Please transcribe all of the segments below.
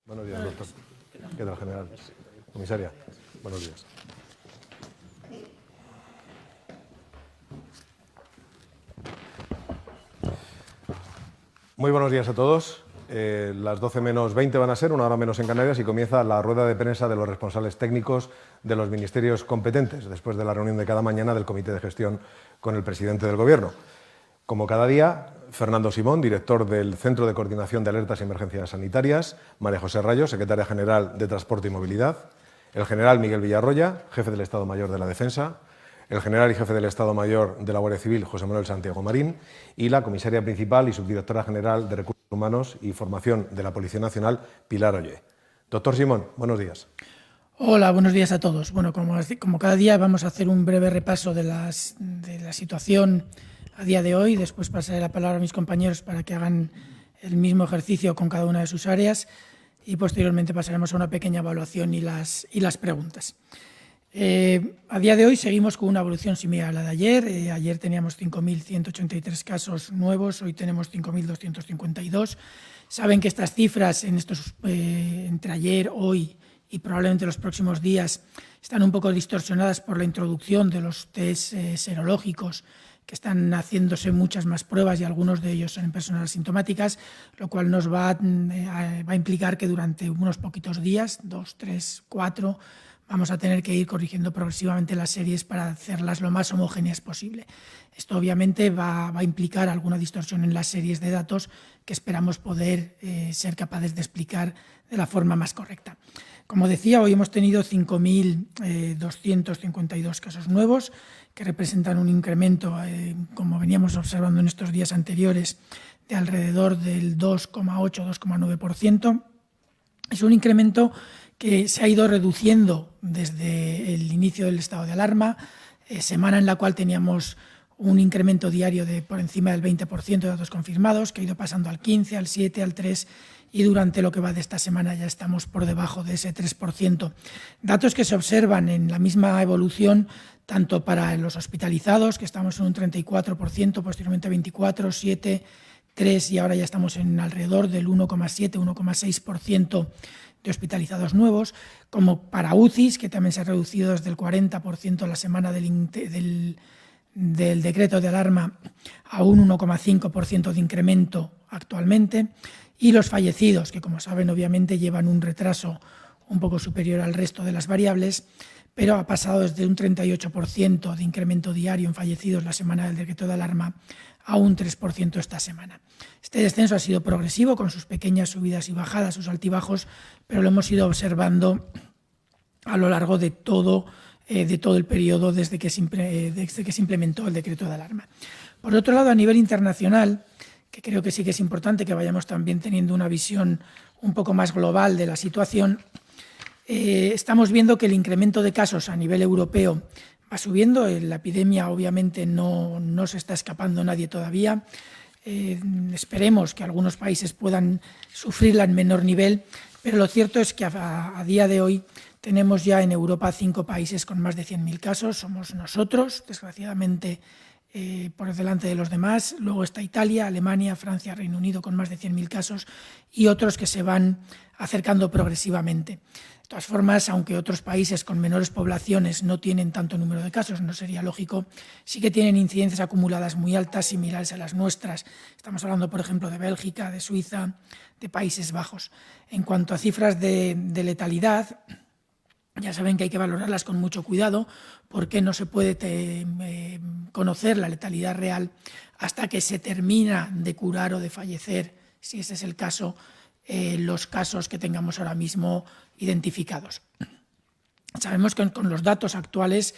Buenos días, doctor. ¿Qué tal, general? Comisaria, buenos días. Muy buenos días a todos. Las 12 menos 20 van a ser, una hora menos en Canarias, y comienza la rueda de prensa de los responsables técnicos de los ministerios competentes, después de la reunión de cada mañana del Comité de Gestión con el presidente del Gobierno. Como cada día, Fernando Simón, director del Centro de Coordinación de Alertas y Emergencias Sanitarias, María José Rayo, secretaria general de Transporte y Movilidad, el general Miguel Villarroya, jefe del Estado Mayor de la Defensa, el general y jefe del Estado Mayor de la Guardia Civil, José Manuel Santiago Marín, y la comisaria principal y subdirectora general de Recursos Humanos y Formación de la Policía Nacional, Pilar Ollé. Doctor Simón, buenos días. Hola, buenos días a todos. Bueno, como cada día vamos a hacer un breve repaso de la situación a día de hoy. Después pasaré la palabra a mis compañeros para que hagan el mismo ejercicio con cada una de sus áreas y posteriormente pasaremos a una pequeña evaluación y las preguntas. A día de hoy seguimos con una evolución similar a la de ayer. Ayer teníamos 5.183 casos nuevos, hoy tenemos 5.252. Saben que estas cifras entre ayer, hoy y probablemente los próximos días están un poco distorsionadas por la introducción de los test serológicos, que están haciéndose muchas más pruebas y algunos de ellos son en personas asintomáticas, lo cual nos va a implicar que durante unos poquitos días, 2, 3, 4, vamos a tener que ir corrigiendo progresivamente las series para hacerlas lo más homogéneas posible. Esto obviamente va a implicar alguna distorsión en las series de datos que esperamos poder ser capaces de explicar de la forma más correcta. Como decía, hoy hemos tenido 5.252 casos nuevos, que representan un incremento, como veníamos observando en estos días anteriores, de alrededor del 2,8-2,9%. Es un incremento que se ha ido reduciendo desde el inicio del estado de alarma, semana en la cual teníamos un incremento diario de por encima del 20% de datos confirmados, que ha ido pasando al 15, al 7, al 3, y durante lo que va de esta semana ya estamos por debajo de ese 3%. Datos que se observan en la misma evolución tanto para los hospitalizados, que estamos en un 34%, posteriormente 24%, 7%, 3%, y ahora ya estamos en alrededor del 1,7, 1,6% de hospitalizados nuevos, como para UCIs, que también se ha reducido desde el 40% la semana del decreto de alarma a un 1,5% de incremento actualmente, y los fallecidos, que como saben obviamente llevan un retraso un poco superior al resto de las variables, pero ha pasado desde un 38% de incremento diario en fallecidos la semana del decreto de alarma a un 3% esta semana. Este descenso ha sido progresivo, con sus pequeñas subidas y bajadas, sus altibajos, pero lo hemos ido observando a lo largo de todo el periodo desde que se implementó el decreto de alarma. Por otro lado, a nivel internacional, que creo que sí que es importante que vayamos también teniendo una visión un poco más global de la situación, estamos viendo que el incremento de casos a nivel europeo va subiendo. La epidemia obviamente no se está escapando nadie todavía. Esperemos que algunos países puedan sufrirla en menor nivel, pero lo cierto es que a día de hoy tenemos ya en Europa 5 países con más de 100.000 casos. Somos nosotros, desgraciadamente, por delante de los demás. Luego está Italia, Alemania, Francia, Reino Unido con más de 100.000 casos y otros que se van acercando progresivamente. De todas formas, aunque otros países con menores poblaciones no tienen tanto número de casos, no sería lógico, sí que tienen incidencias acumuladas muy altas, similares a las nuestras. Estamos hablando, por ejemplo, de Bélgica, de Suiza, de Países Bajos. En cuanto a cifras de letalidad, ya saben que hay que valorarlas con mucho cuidado, porque no se puede conocer la letalidad real hasta que se termina de curar o de fallecer, si ese es el caso, los casos que tengamos ahora mismo identificados. Sabemos que con los datos actuales,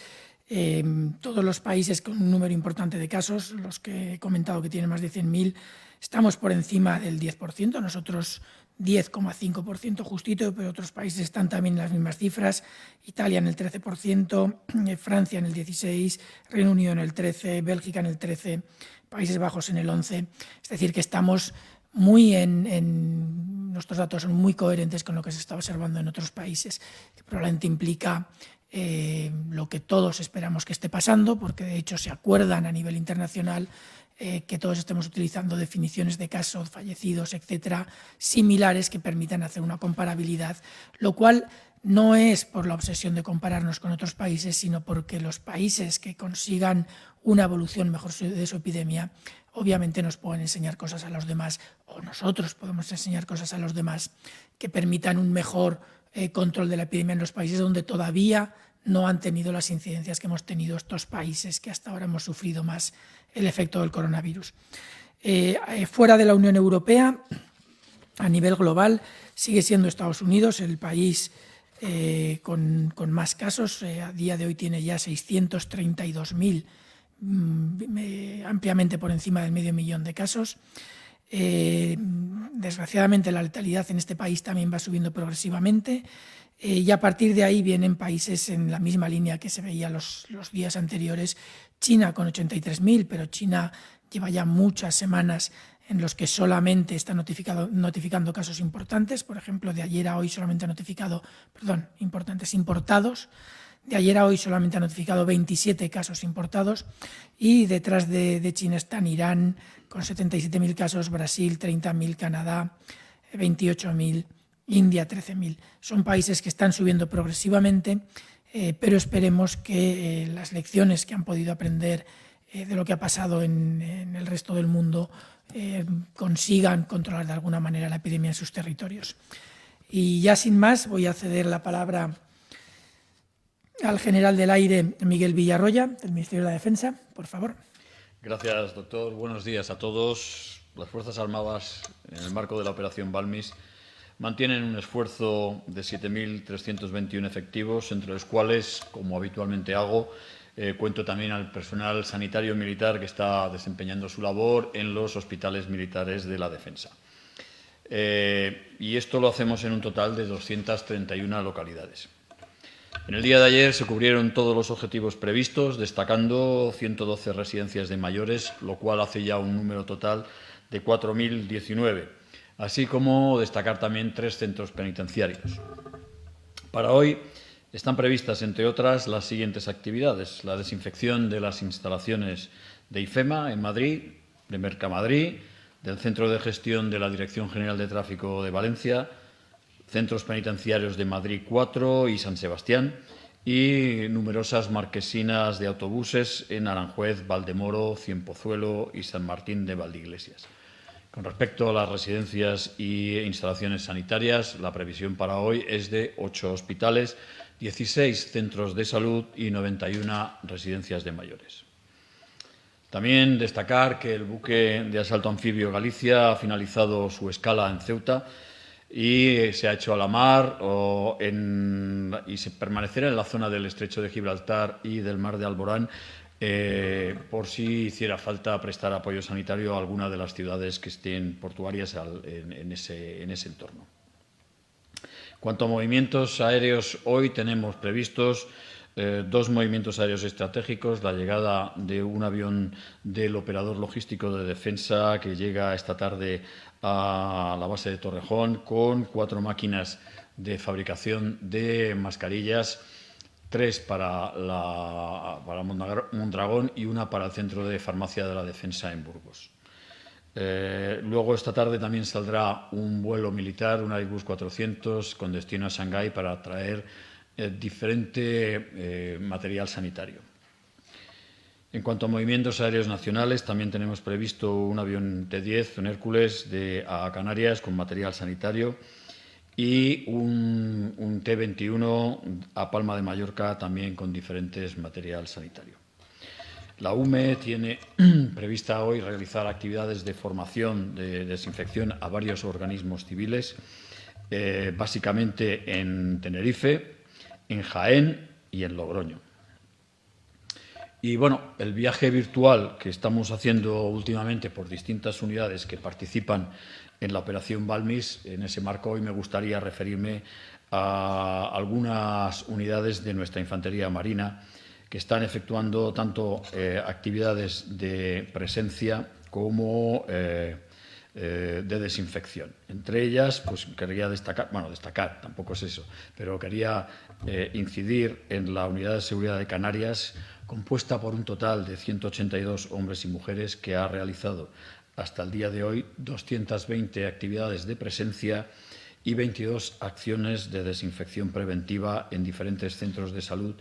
todos los países con un número importante de casos, los que he comentado que tienen más de 100.000, estamos por encima del 10%, nosotros 10,5% justito, pero otros países están también en las mismas cifras. Italia en el 13%, Francia en el 16%, Reino Unido en el 13%, Bélgica en el 13%, Países Bajos en el 11%. Es decir, que estamos nuestros datos son muy coherentes con lo que se está observando en otros países, que probablemente implica lo que todos esperamos que esté pasando, porque de hecho se acuerdan a nivel internacional que todos estemos utilizando definiciones de casos, fallecidos, etcétera, similares que permitan hacer una comparabilidad, lo cual no es por la obsesión de compararnos con otros países, sino porque los países que consigan una evolución mejor de su epidemia, obviamente nos pueden enseñar cosas a los demás, o nosotros podemos enseñar cosas a los demás que permitan un mejor control de la epidemia en los países donde todavía no han tenido las incidencias que hemos tenido estos países que hasta ahora hemos sufrido más el efecto del coronavirus. Fuera de la Unión Europea, a nivel global, sigue siendo Estados Unidos el país con más casos. A día de hoy tiene ya 632.000, ampliamente por encima del medio millón de casos. Desgraciadamente la letalidad en este país también va subiendo progresivamente y a partir de ahí vienen países en la misma línea que se veía los días anteriores. China con 83.000, pero China lleva ya muchas semanas en los que solamente está notificando casos importantes. Por ejemplo, de ayer a hoy solamente ha notificado, importantes importados. De ayer a hoy solamente ha notificado 27 casos importados y detrás de China están Irán con 77.000 casos, Brasil 30.000, Canadá 28.000, India 13.000. Son países que están subiendo progresivamente, pero esperemos que las lecciones que han podido aprender de lo que ha pasado en el resto del mundo consigan controlar de alguna manera la epidemia en sus territorios. Y ya sin más voy a ceder la palabra al general del aire Miguel Villarroya, del Ministerio de la Defensa, por favor. Gracias, doctor. Buenos días a todos. Las Fuerzas Armadas, en el marco de la Operación Balmis, mantienen un esfuerzo de 7.321 efectivos, entre los cuales, como habitualmente hago, cuento también al personal sanitario militar que está desempeñando su labor en los hospitales militares de la defensa. Y esto lo hacemos en un total de 231 localidades. En el día de ayer se cubrieron todos los objetivos previstos, destacando 112 residencias de mayores, lo cual hace ya un número total de 4.019, así como destacar también 3 centros penitenciarios. Para hoy están previstas, entre otras, las siguientes actividades: la desinfección de las instalaciones de IFEMA en Madrid, de Mercamadrid, del Centro de Gestión de la Dirección General de Tráfico de Valencia, centros penitenciarios de Madrid 4 y San Sebastián, y numerosas marquesinas de autobuses en Aranjuez, Valdemoro, Cienpozuelo y San Martín de Valdeiglesias. Con respecto a las residencias e instalaciones sanitarias, la previsión para hoy es de 8 hospitales, 16 centros de salud y 91 residencias de mayores. También destacar que el buque de asalto anfibio Galicia ha finalizado su escala en Ceuta y se ha hecho a la mar y se permanecerá en la zona del Estrecho de Gibraltar y del Mar de Alborán por si hiciera falta prestar apoyo sanitario a alguna de las ciudades que estén portuarias en ese entorno. En cuanto a movimientos aéreos, hoy tenemos previstos 2 movimientos aéreos estratégicos: la llegada de un avión del operador logístico de defensa que llega esta tarde a la base de Torrejón con 4 máquinas de fabricación de mascarillas, 3 para Mondragón y 1 para el Centro de Farmacia de la Defensa en Burgos. Luego esta tarde también saldrá un vuelo militar, un Airbus 400 con destino a Shanghái para traer diferente material sanitario. En cuanto a movimientos aéreos nacionales, también tenemos previsto un avión T-10, un Hércules, a Canarias con material sanitario, y un T-21 a Palma de Mallorca también con diferentes material sanitario. La UME tiene prevista hoy realizar actividades de formación de desinfección a varios organismos civiles, básicamente en Tenerife, en Jaén y en Logroño. Y bueno, el viaje virtual que estamos haciendo últimamente por distintas unidades que participan en la Operación Balmis, en ese marco hoy me gustaría referirme a algunas unidades de nuestra Infantería Marina que están efectuando tanto actividades de presencia como de desinfección. Entre ellas, pues quería destacar, tampoco es eso, pero quería incidir en la Unidad de Seguridad de Canarias compuesta por un total de 182 hombres y mujeres, que ha realizado hasta el día de hoy 220 actividades de presencia y 22 acciones de desinfección preventiva en diferentes centros de salud,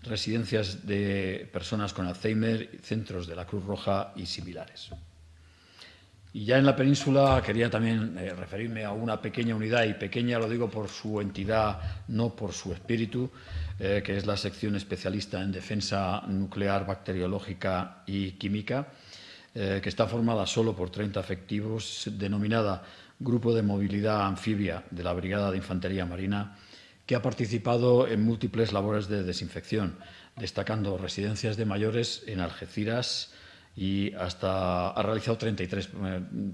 residencias de personas con Alzheimer, centros de la Cruz Roja y similares. Y ya en la península quería también referirme a una pequeña unidad, y pequeña lo digo por su entidad, no por su espíritu, que es la sección especialista en defensa nuclear, bacteriológica y química, que está formada solo por 30 efectivos, denominada Grupo de Movilidad Anfibia de la Brigada de Infantería Marina, que ha participado en múltiples labores de desinfección, destacando residencias de mayores en Algeciras, y hasta ha realizado 33,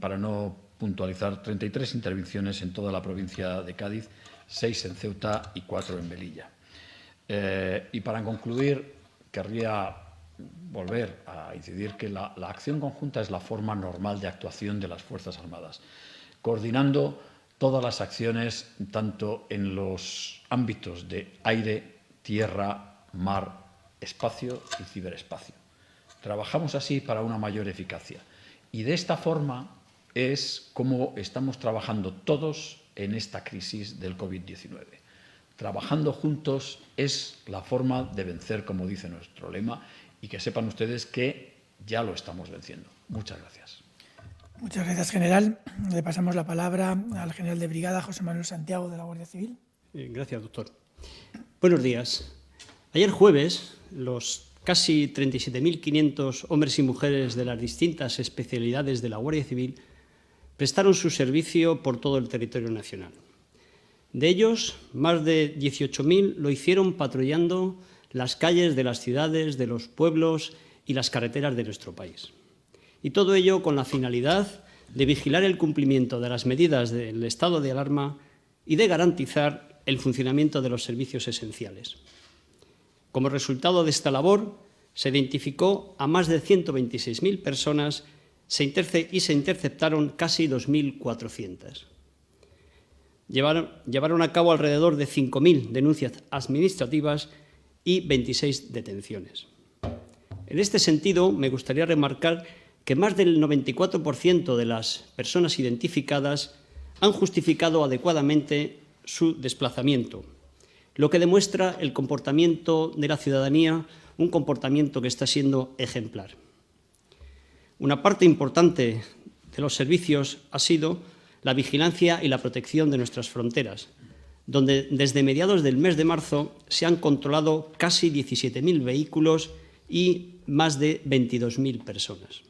para no puntualizar, 33 intervenciones en toda la provincia de Cádiz, 6 en Ceuta y 4 en Melilla. Y para concluir, querría volver a incidir que la acción conjunta es la forma normal de actuación de las Fuerzas Armadas, coordinando todas las acciones, tanto en los ámbitos de aire, tierra, mar, espacio y ciberespacio. Trabajamos así para una mayor eficacia. Y de esta forma es como estamos trabajando todos en esta crisis del COVID-19. Trabajando juntos es la forma de vencer, como dice nuestro lema, y que sepan ustedes que ya lo estamos venciendo. Muchas gracias. Muchas gracias, general. Le pasamos la palabra al general de brigada, José Manuel Santiago, de la Guardia Civil. Gracias, doctor. Buenos días. Ayer jueves, los casi 37.500 hombres y mujeres de las distintas especialidades de la Guardia Civil prestaron su servicio por todo el territorio nacional. De ellos, más de 18.000 lo hicieron patrullando las calles de las ciudades, de los pueblos y las carreteras de nuestro país. Y todo ello con la finalidad de vigilar el cumplimiento de las medidas del estado de alarma y de garantizar el funcionamiento de los servicios esenciales. Como resultado de esta labor, se identificó a más de 126.000 personas y se interceptaron casi 2.400. Llevaron a cabo alrededor de 5.000 denuncias administrativas y 26 detenciones. En este sentido, me gustaría remarcar que más del 94% de las personas identificadas han justificado adecuadamente su desplazamiento, lo que demuestra el comportamiento de la ciudadanía, un comportamiento que está siendo ejemplar. Una parte importante de los servicios ha sido la vigilancia y la protección de nuestras fronteras, donde desde mediados del mes de marzo se han controlado casi 17.000 vehículos y más de 22.000 personas.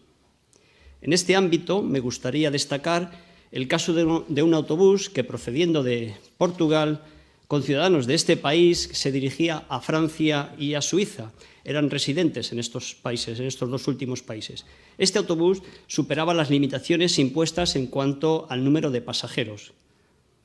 En este ámbito me gustaría destacar el caso de un autobús que, procediendo de Portugal, con ciudadanos de este país, se dirigía a Francia y a Suiza. Eran residentes en estos países, en estos dos últimos países. Este autobús superaba las limitaciones impuestas en cuanto al número de pasajeros.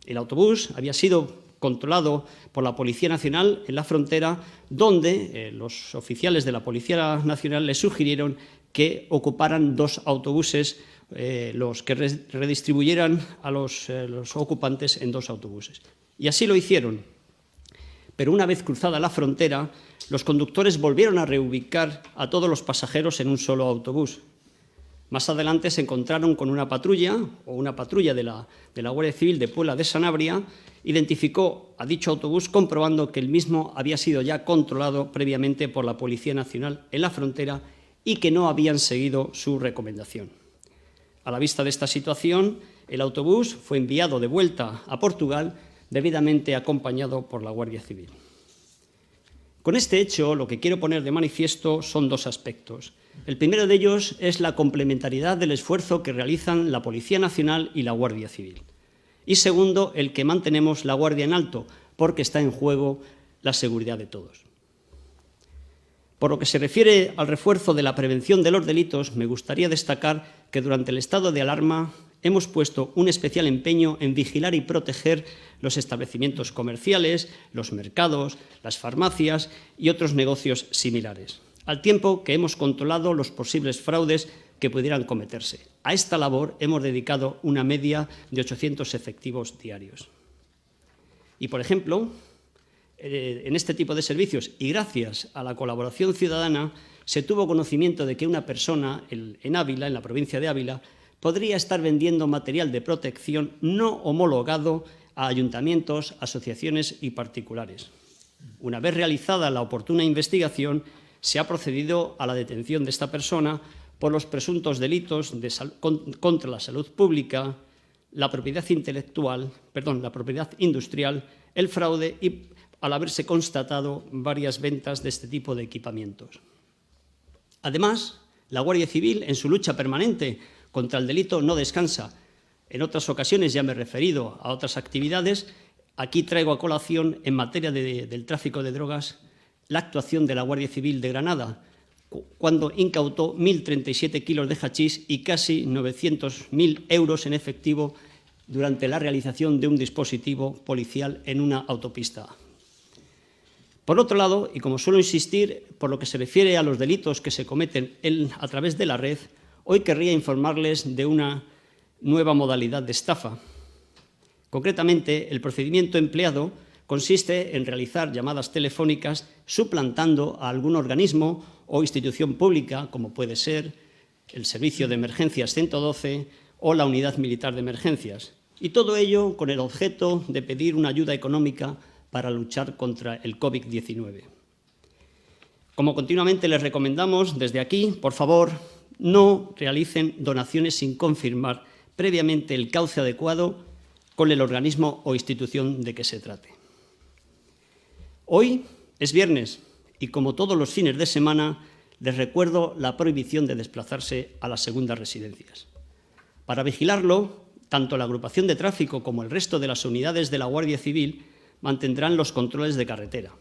El autobús había sido controlado por la Policía Nacional en la frontera, donde los oficiales de la Policía Nacional le sugirieron que ocuparan 2 autobuses, los que redistribuyeran a los ocupantes en 2 autobuses. Y así lo hicieron. Pero una vez cruzada la frontera, los conductores volvieron a reubicar a todos los pasajeros en un solo autobús. Más adelante se encontraron con una patrulla de la Guardia Civil de Puebla de Sanabria, identificó a dicho autobús comprobando que el mismo había sido ya controlado previamente por la Policía Nacional en la frontera y que no habían seguido su recomendación. A la vista de esta situación, el autobús fue enviado de vuelta a Portugal, debidamente acompañado por la Guardia Civil. Con este hecho, lo que quiero poner de manifiesto son 2 aspectos. El primero de ellos es la complementariedad del esfuerzo que realizan la Policía Nacional y la Guardia Civil. Y segundo, el que mantenemos la guardia en alto, porque está en juego la seguridad de todos. Por lo que se refiere al refuerzo de la prevención de los delitos, me gustaría destacar que durante el estado de alarma hemos puesto un especial empeño en vigilar y proteger los establecimientos comerciales, los mercados, las farmacias y otros negocios similares, al tiempo que hemos controlado los posibles fraudes que pudieran cometerse. A esta labor hemos dedicado una media de 800 efectivos diarios. Y, por ejemplo, en este tipo de servicios y gracias a la colaboración ciudadana se tuvo conocimiento de que una persona en Ávila, en la provincia de Ávila, podría estar vendiendo material de protección no homologado a ayuntamientos, asociaciones y particulares. Una vez realizada la oportuna investigación, se ha procedido a la detención de esta persona por los presuntos delitos contra la salud pública, la propiedad industrial, el fraude y al haberse constatado varias ventas de este tipo de equipamientos. Además, la Guardia Civil, en su lucha permanente contra el delito, no descansa. En otras ocasiones ya me he referido a otras actividades. Aquí traigo a colación, en materia del tráfico de drogas, la actuación de la Guardia Civil de Granada, cuando incautó 1.037 kilos de hachís y casi 900.000 euros en efectivo durante la realización de un dispositivo policial en una autopista. Por otro lado, y como suelo insistir, por lo que se refiere a los delitos que se cometen a través de la red, hoy querría informarles de una nueva modalidad de estafa. Concretamente, el procedimiento empleado consiste en realizar llamadas telefónicas suplantando a algún organismo o institución pública, como puede ser el Servicio de Emergencias 112 o la Unidad Militar de Emergencias, y todo ello con el objeto de pedir una ayuda económica para luchar contra el COVID-19. Como continuamente les recomendamos desde aquí, por favor, no realicen donaciones sin confirmar previamente el cauce adecuado con el organismo o institución de que se trate. Hoy es viernes y, como todos los fines de semana, les recuerdo la prohibición de desplazarse a las segundas residencias. Para vigilarlo, tanto la agrupación de tráfico como el resto de las unidades de la Guardia Civil mantendrán los controles de carretera.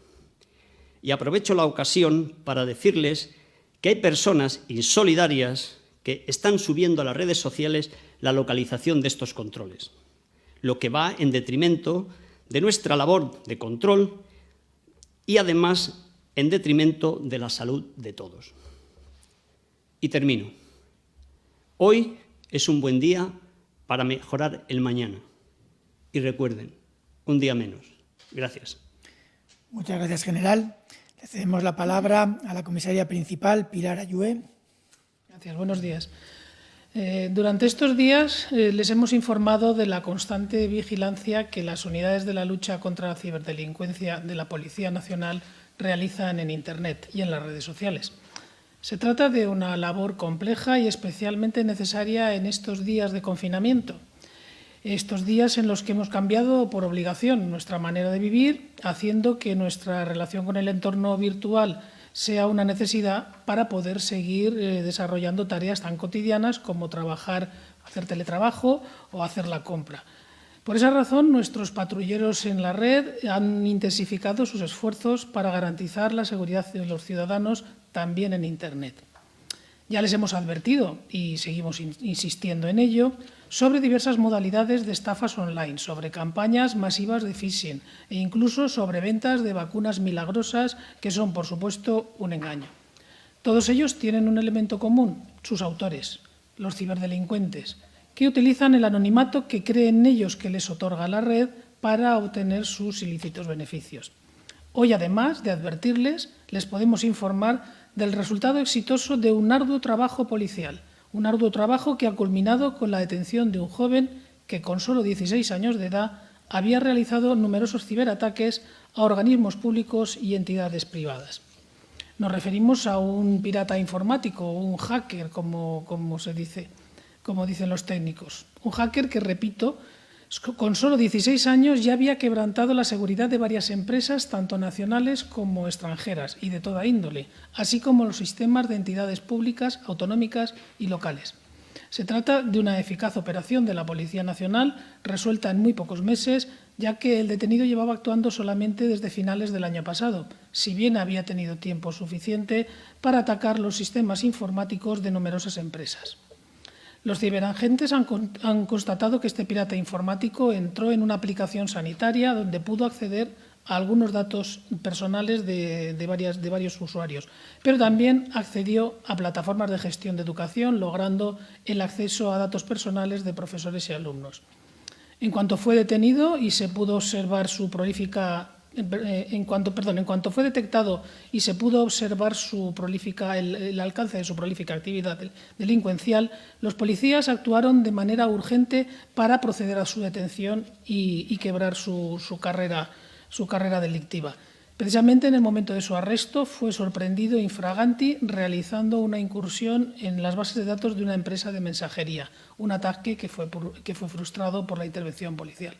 Y aprovecho la ocasión para decirles que hay personas insolidarias que están subiendo a las redes sociales la localización de estos controles, lo que va en detrimento de nuestra labor de control y, además, en detrimento de la salud de todos. Y termino. Hoy es un buen día para mejorar el mañana. Y recuerden, un día menos. Gracias. Muchas gracias, general. Le cedemos la palabra a la comisaria principal, Pilar Ayué. Gracias, buenos días. Durante estos días les hemos informado de la constante vigilancia que las unidades de la lucha contra la ciberdelincuencia de la Policía Nacional realizan en Internet y en las redes sociales. Se trata de una labor compleja y especialmente necesaria en estos días de confinamiento, estos días en los que hemos cambiado por obligación nuestra manera de vivir, haciendo que nuestra relación con el entorno virtual sea una necesidad para poder seguir desarrollando tareas tan cotidianas como trabajar, hacer teletrabajo o hacer la compra. Por esa razón, nuestros patrulleros en la red han intensificado sus esfuerzos para garantizar la seguridad de los ciudadanos también en Internet. Ya les hemos advertido, y seguimos insistiendo en ello, sobre diversas modalidades de estafas online, sobre campañas masivas de phishing e incluso sobre ventas de vacunas milagrosas que son, por supuesto, un engaño. Todos ellos tienen un elemento común, sus autores, los ciberdelincuentes, que utilizan el anonimato que creen ellos que les otorga la red para obtener sus ilícitos beneficios. Hoy, además de advertirles, les podemos informar del resultado exitoso de un arduo trabajo policial, un arduo trabajo que ha culminado con la detención de un joven que, con solo 16 años de edad, había realizado numerosos ciberataques a organismos públicos y entidades privadas. Nos referimos a un pirata informático, un hacker, como dicen los técnicos. Un hacker que, repito, con solo 16 años ya había quebrantado la seguridad de varias empresas, tanto nacionales como extranjeras, y de toda índole, así como los sistemas de entidades públicas, autonómicas y locales. Se trata de una eficaz operación de la Policía Nacional, resuelta en muy pocos meses, ya que el detenido llevaba actuando solamente desde finales del año pasado, si bien había tenido tiempo suficiente para atacar los sistemas informáticos de numerosas empresas. Los ciberagentes han constatado que este pirata informático entró en una aplicación sanitaria donde pudo acceder a algunos datos personales de varios usuarios, pero también accedió a plataformas de gestión de educación, logrando el acceso a datos personales de profesores y alumnos. En cuanto fue detenido y se pudo observar su prolífica en cuanto fue detectado y se pudo observar el alcance de su prolífica actividad delincuencial, los policías actuaron de manera urgente para proceder a su detención y quebrar su carrera delictiva. Precisamente en el momento de su arresto fue sorprendido infraganti realizando una incursión en las bases de datos de una empresa de mensajería, un ataque que fue frustrado por la intervención policial.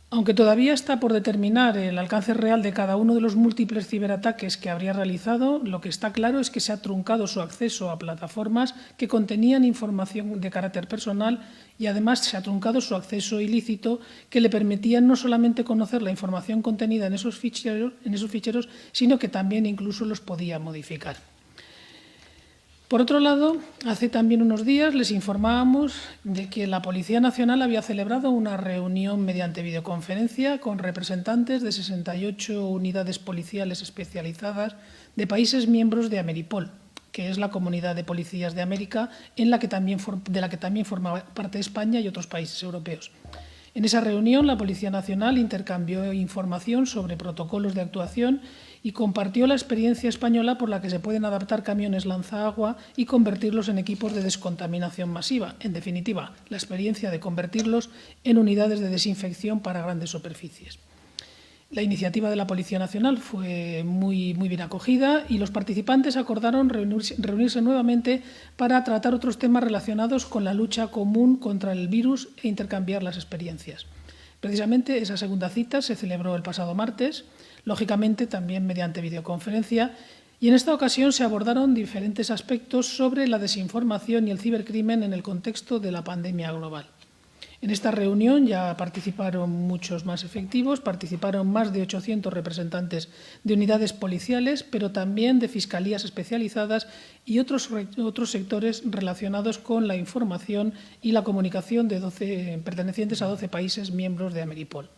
Aunque todavía está por determinar el alcance real de cada uno de los múltiples ciberataques que habría realizado, lo que está claro es que se ha truncado su acceso a plataformas que contenían información de carácter personal y además se ha truncado su acceso ilícito que le permitían no solamente conocer la información contenida en esos ficheros, sino que también incluso los podía modificar. Por otro lado, hace también unos días les informábamos de que la Policía Nacional había celebrado una reunión mediante videoconferencia con representantes de 68 unidades policiales especializadas de países miembros de Ameripol, que es la Comunidad de Policías de América de la que también forma parte España y otros países europeos. En esa reunión, la Policía Nacional intercambió información sobre protocolos de actuación y compartió la experiencia española por la que se pueden adaptar camiones lanzaagua y convertirlos en equipos de descontaminación masiva. En definitiva, la experiencia de convertirlos en unidades de desinfección para grandes superficies. La iniciativa de la Policía Nacional fue muy bien acogida y los participantes acordaron reunirse nuevamente para tratar otros temas relacionados con la lucha común contra el virus e intercambiar las experiencias. Precisamente esa segunda cita se celebró el pasado martes, lógicamente también mediante videoconferencia, y en esta ocasión se abordaron diferentes aspectos sobre la desinformación y el cibercrimen en el contexto de la pandemia global. En esta reunión ya participaron muchos más efectivos, participaron más de 800 representantes de unidades policiales, pero también de fiscalías especializadas y otros sectores relacionados con la información y la comunicación pertenecientes a 12 países miembros de Ameripol.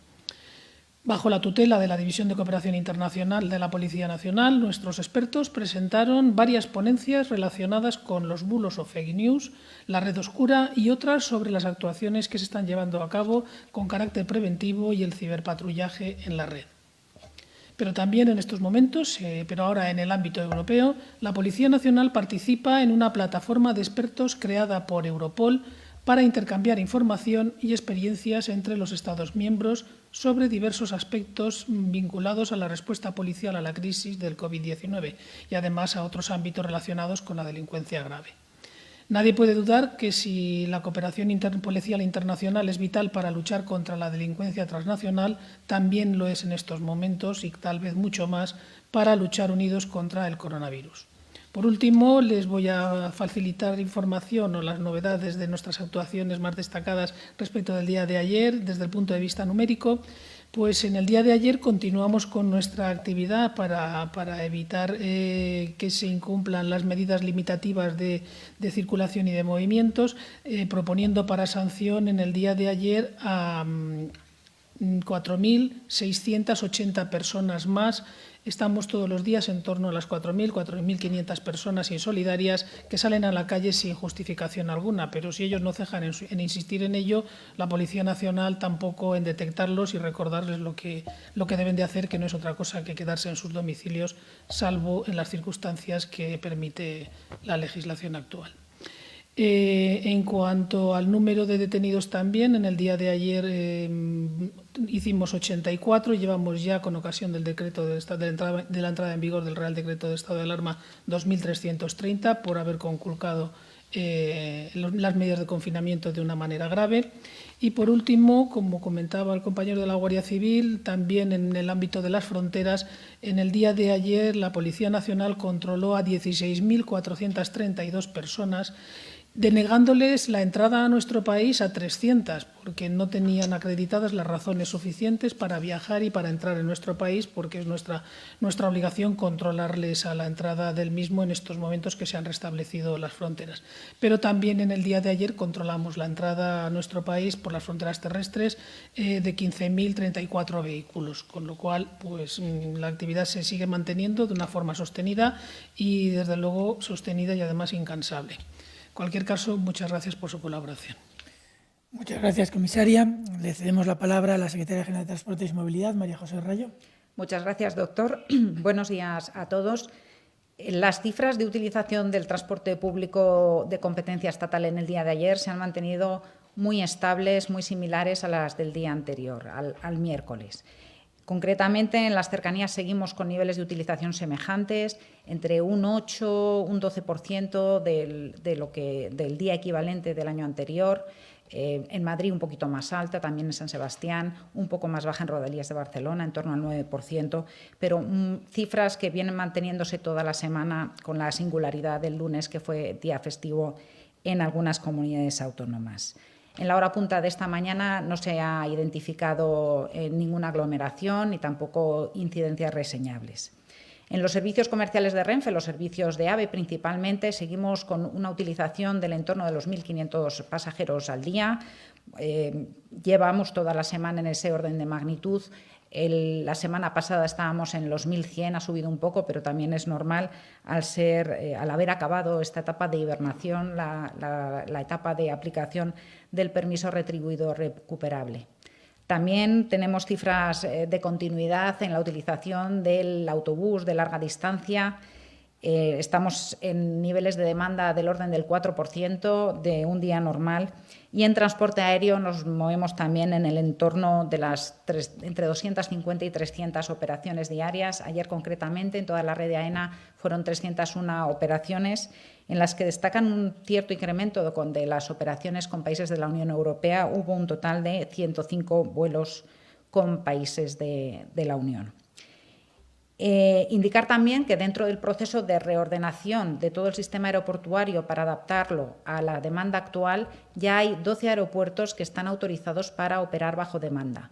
Bajo la tutela de la División de Cooperación Internacional de la Policía Nacional, nuestros expertos presentaron varias ponencias relacionadas con los bulos o fake news, la red oscura y otras sobre las actuaciones que se están llevando a cabo con carácter preventivo y el ciberpatrullaje en la red. Pero también en estos momentos, pero ahora en el ámbito europeo, la Policía Nacional participa en una plataforma de expertos creada por Europol para intercambiar información y experiencias entre los Estados miembros sobre diversos aspectos vinculados a la respuesta policial a la crisis del COVID-19 y además a otros ámbitos relacionados con la delincuencia grave. Nadie puede dudar que si la cooperación policial internacional es vital para luchar contra la delincuencia transnacional, también lo es en estos momentos y tal vez mucho más para luchar unidos contra el coronavirus. Por último, les voy a facilitar información o las novedades de nuestras actuaciones más destacadas respecto del día de ayer desde el punto de vista numérico. Pues en el día de ayer continuamos con nuestra actividad para evitar que se incumplan las medidas limitativas de circulación y de movimientos, proponiendo para sanción en el día de ayer a 4.680 personas más. Estamos todos los días en torno a las 4.000, 4.500 personas insolidarias que salen a la calle sin justificación alguna, pero si ellos no cejan en insistir en ello, la Policía Nacional tampoco en detectarlos y recordarles lo que deben de hacer, que no es otra cosa que quedarse en sus domicilios, salvo en las circunstancias que permite la legislación actual. En cuanto al número de detenidos también, en el día de ayer hicimos 84, llevamos ya con ocasión del decreto de la entrada en vigor del Real Decreto de Estado de Alarma 2.330 por haber conculcado las medidas de confinamiento de una manera grave. Y por último, como comentaba el compañero de la Guardia Civil, también en el ámbito de las fronteras, en el día de ayer la Policía Nacional controló a 16.432 personas, denegándoles la entrada a nuestro país a 300, porque no tenían acreditadas las razones suficientes para viajar y para entrar en nuestro país, porque es nuestra obligación controlarles a la entrada del mismo en estos momentos que se han restablecido las fronteras. Pero también en el día de ayer controlamos la entrada a nuestro país por las fronteras terrestres de 15.034 vehículos, con lo cual pues, la actividad se sigue manteniendo de una forma sostenida y, desde luego, sostenida y además incansable. En cualquier caso, muchas gracias por su colaboración. Muchas gracias, comisaria. Le cedemos la palabra a la secretaria general de Transportes y Movilidad, María José Rayo. Muchas gracias, doctor. Buenos días a todos. Las cifras de utilización del transporte público de competencia estatal en el día de ayer se han mantenido muy estables, muy similares a las del día anterior, al miércoles. Concretamente, en las cercanías seguimos con niveles de utilización semejantes, entre un 8, un 12% del día equivalente del año anterior. En Madrid un poquito más alta, también en San Sebastián, un poco más baja en Rodalías de Barcelona, en torno al 9%, pero cifras que vienen manteniéndose toda la semana, con la singularidad del lunes, que fue día festivo en algunas comunidades autónomas. En la hora punta de esta mañana no se ha identificado ninguna aglomeración ni tampoco incidencias reseñables. En los servicios comerciales de Renfe, los servicios de AVE principalmente, seguimos con una utilización del entorno de los 1.500 pasajeros al día. Llevamos toda la semana en ese orden de magnitud. La semana pasada estábamos en los 1.100, ha subido un poco, pero también es normal al haber acabado esta etapa de hibernación, la etapa de aplicación del permiso retribuido recuperable. También tenemos cifras de continuidad en la utilización del autobús de larga distancia. Estamos en niveles de demanda del orden del 4% de un día normal, y en transporte aéreo nos movemos también en el entorno de entre 250 y 300 operaciones diarias. Ayer, concretamente, en toda la red de AENA fueron 301 operaciones, en las que destacan un cierto incremento de las operaciones con países de la Unión Europea. Hubo un total de 105 vuelos con países de la Unión. Indicar también que dentro del proceso de reordenación de todo el sistema aeroportuario para adaptarlo a la demanda actual, ya hay 12 aeropuertos que están autorizados para operar bajo demanda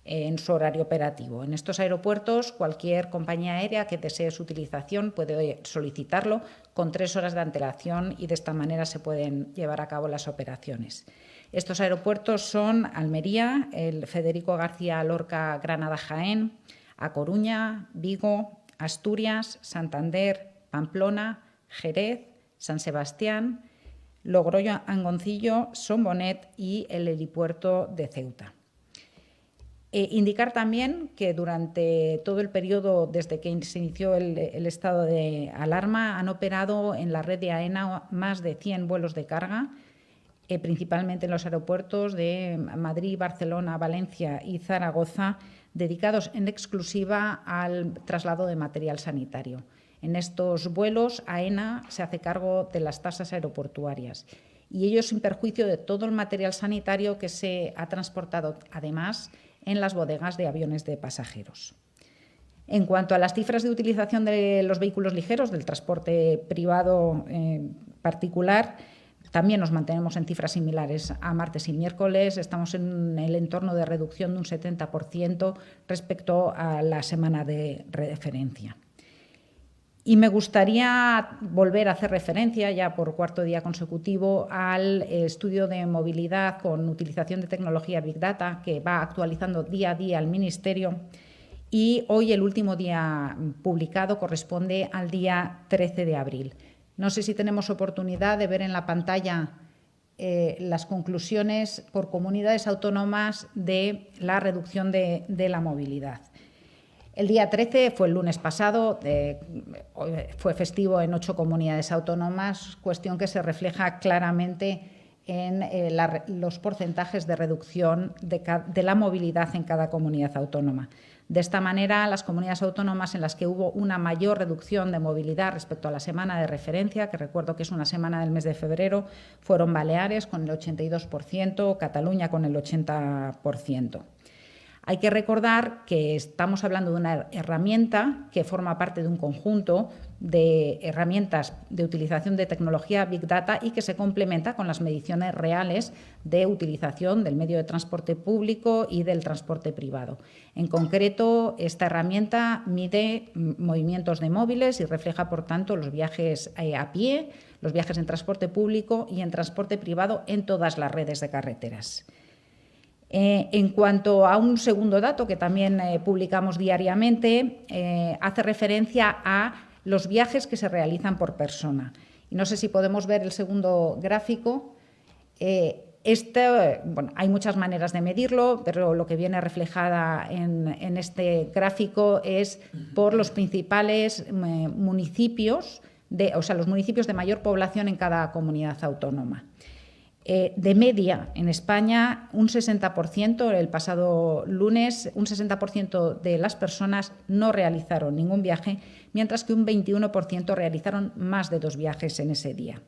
en su horario operativo. En estos aeropuertos, cualquier compañía aérea que desee su utilización puede solicitarlo con 3 horas de antelación, y de esta manera se pueden llevar a cabo las operaciones. Estos aeropuertos son Almería, el Federico García Lorca Granada-Jaén, A Coruña, Vigo, Asturias, Santander, Pamplona, Jerez, San Sebastián, Logroño-Angoncillo, Son Bonet y el helipuerto de Ceuta. Indicar también que durante todo el periodo desde que se inició el estado de alarma han operado en la red de AENA más de 100 vuelos de carga, principalmente en los aeropuertos de Madrid, Barcelona, Valencia y Zaragoza, dedicados en exclusiva al traslado de material sanitario. En estos vuelos, AENA se hace cargo de las tasas aeroportuarias, y ello sin perjuicio de todo el material sanitario que se ha transportado, además, en las bodegas de aviones de pasajeros. En cuanto a las cifras de utilización de los vehículos ligeros, del transporte privado particular, también nos mantenemos en cifras similares a martes y miércoles. Estamos en el entorno de reducción de un 70% respecto a la semana de referencia. Y me gustaría volver a hacer referencia, ya por cuarto día consecutivo, al estudio de movilidad con utilización de tecnología Big Data, que va actualizando día a día el Ministerio. Y hoy, el último día publicado, corresponde al día 13 de abril. No sé si tenemos oportunidad de ver en la pantalla las conclusiones por comunidades autónomas de la reducción de la movilidad. El día 13 fue el lunes pasado, fue festivo en 8 comunidades autónomas, cuestión que se refleja claramente en los porcentajes de reducción de la movilidad en cada comunidad autónoma. De esta manera, las comunidades autónomas en las que hubo una mayor reducción de movilidad respecto a la semana de referencia, que recuerdo que es una semana del mes de febrero, fueron Baleares con el 82%, Cataluña con el 80%. Hay que recordar que estamos hablando de una herramienta que forma parte de un conjunto de herramientas de utilización de tecnología Big Data y que se complementa con las mediciones reales de utilización del medio de transporte público y del transporte privado. En concreto, esta herramienta mide movimientos de móviles y refleja, por tanto, los viajes a pie, los viajes en transporte público y en transporte privado en todas las redes de carreteras. En cuanto a un segundo dato que también publicamos diariamente, hace referencia a los viajes que se realizan por persona. Y no sé si podemos ver el segundo gráfico. Hay muchas maneras de medirlo, pero lo que viene reflejada en este gráfico es por los principales municipios, los municipios de mayor población en cada comunidad autónoma. De media, en España, un 60%, el pasado lunes, un 60% de las personas no realizaron ningún viaje, mientras que un 21% realizaron más de 2 viajes en ese día.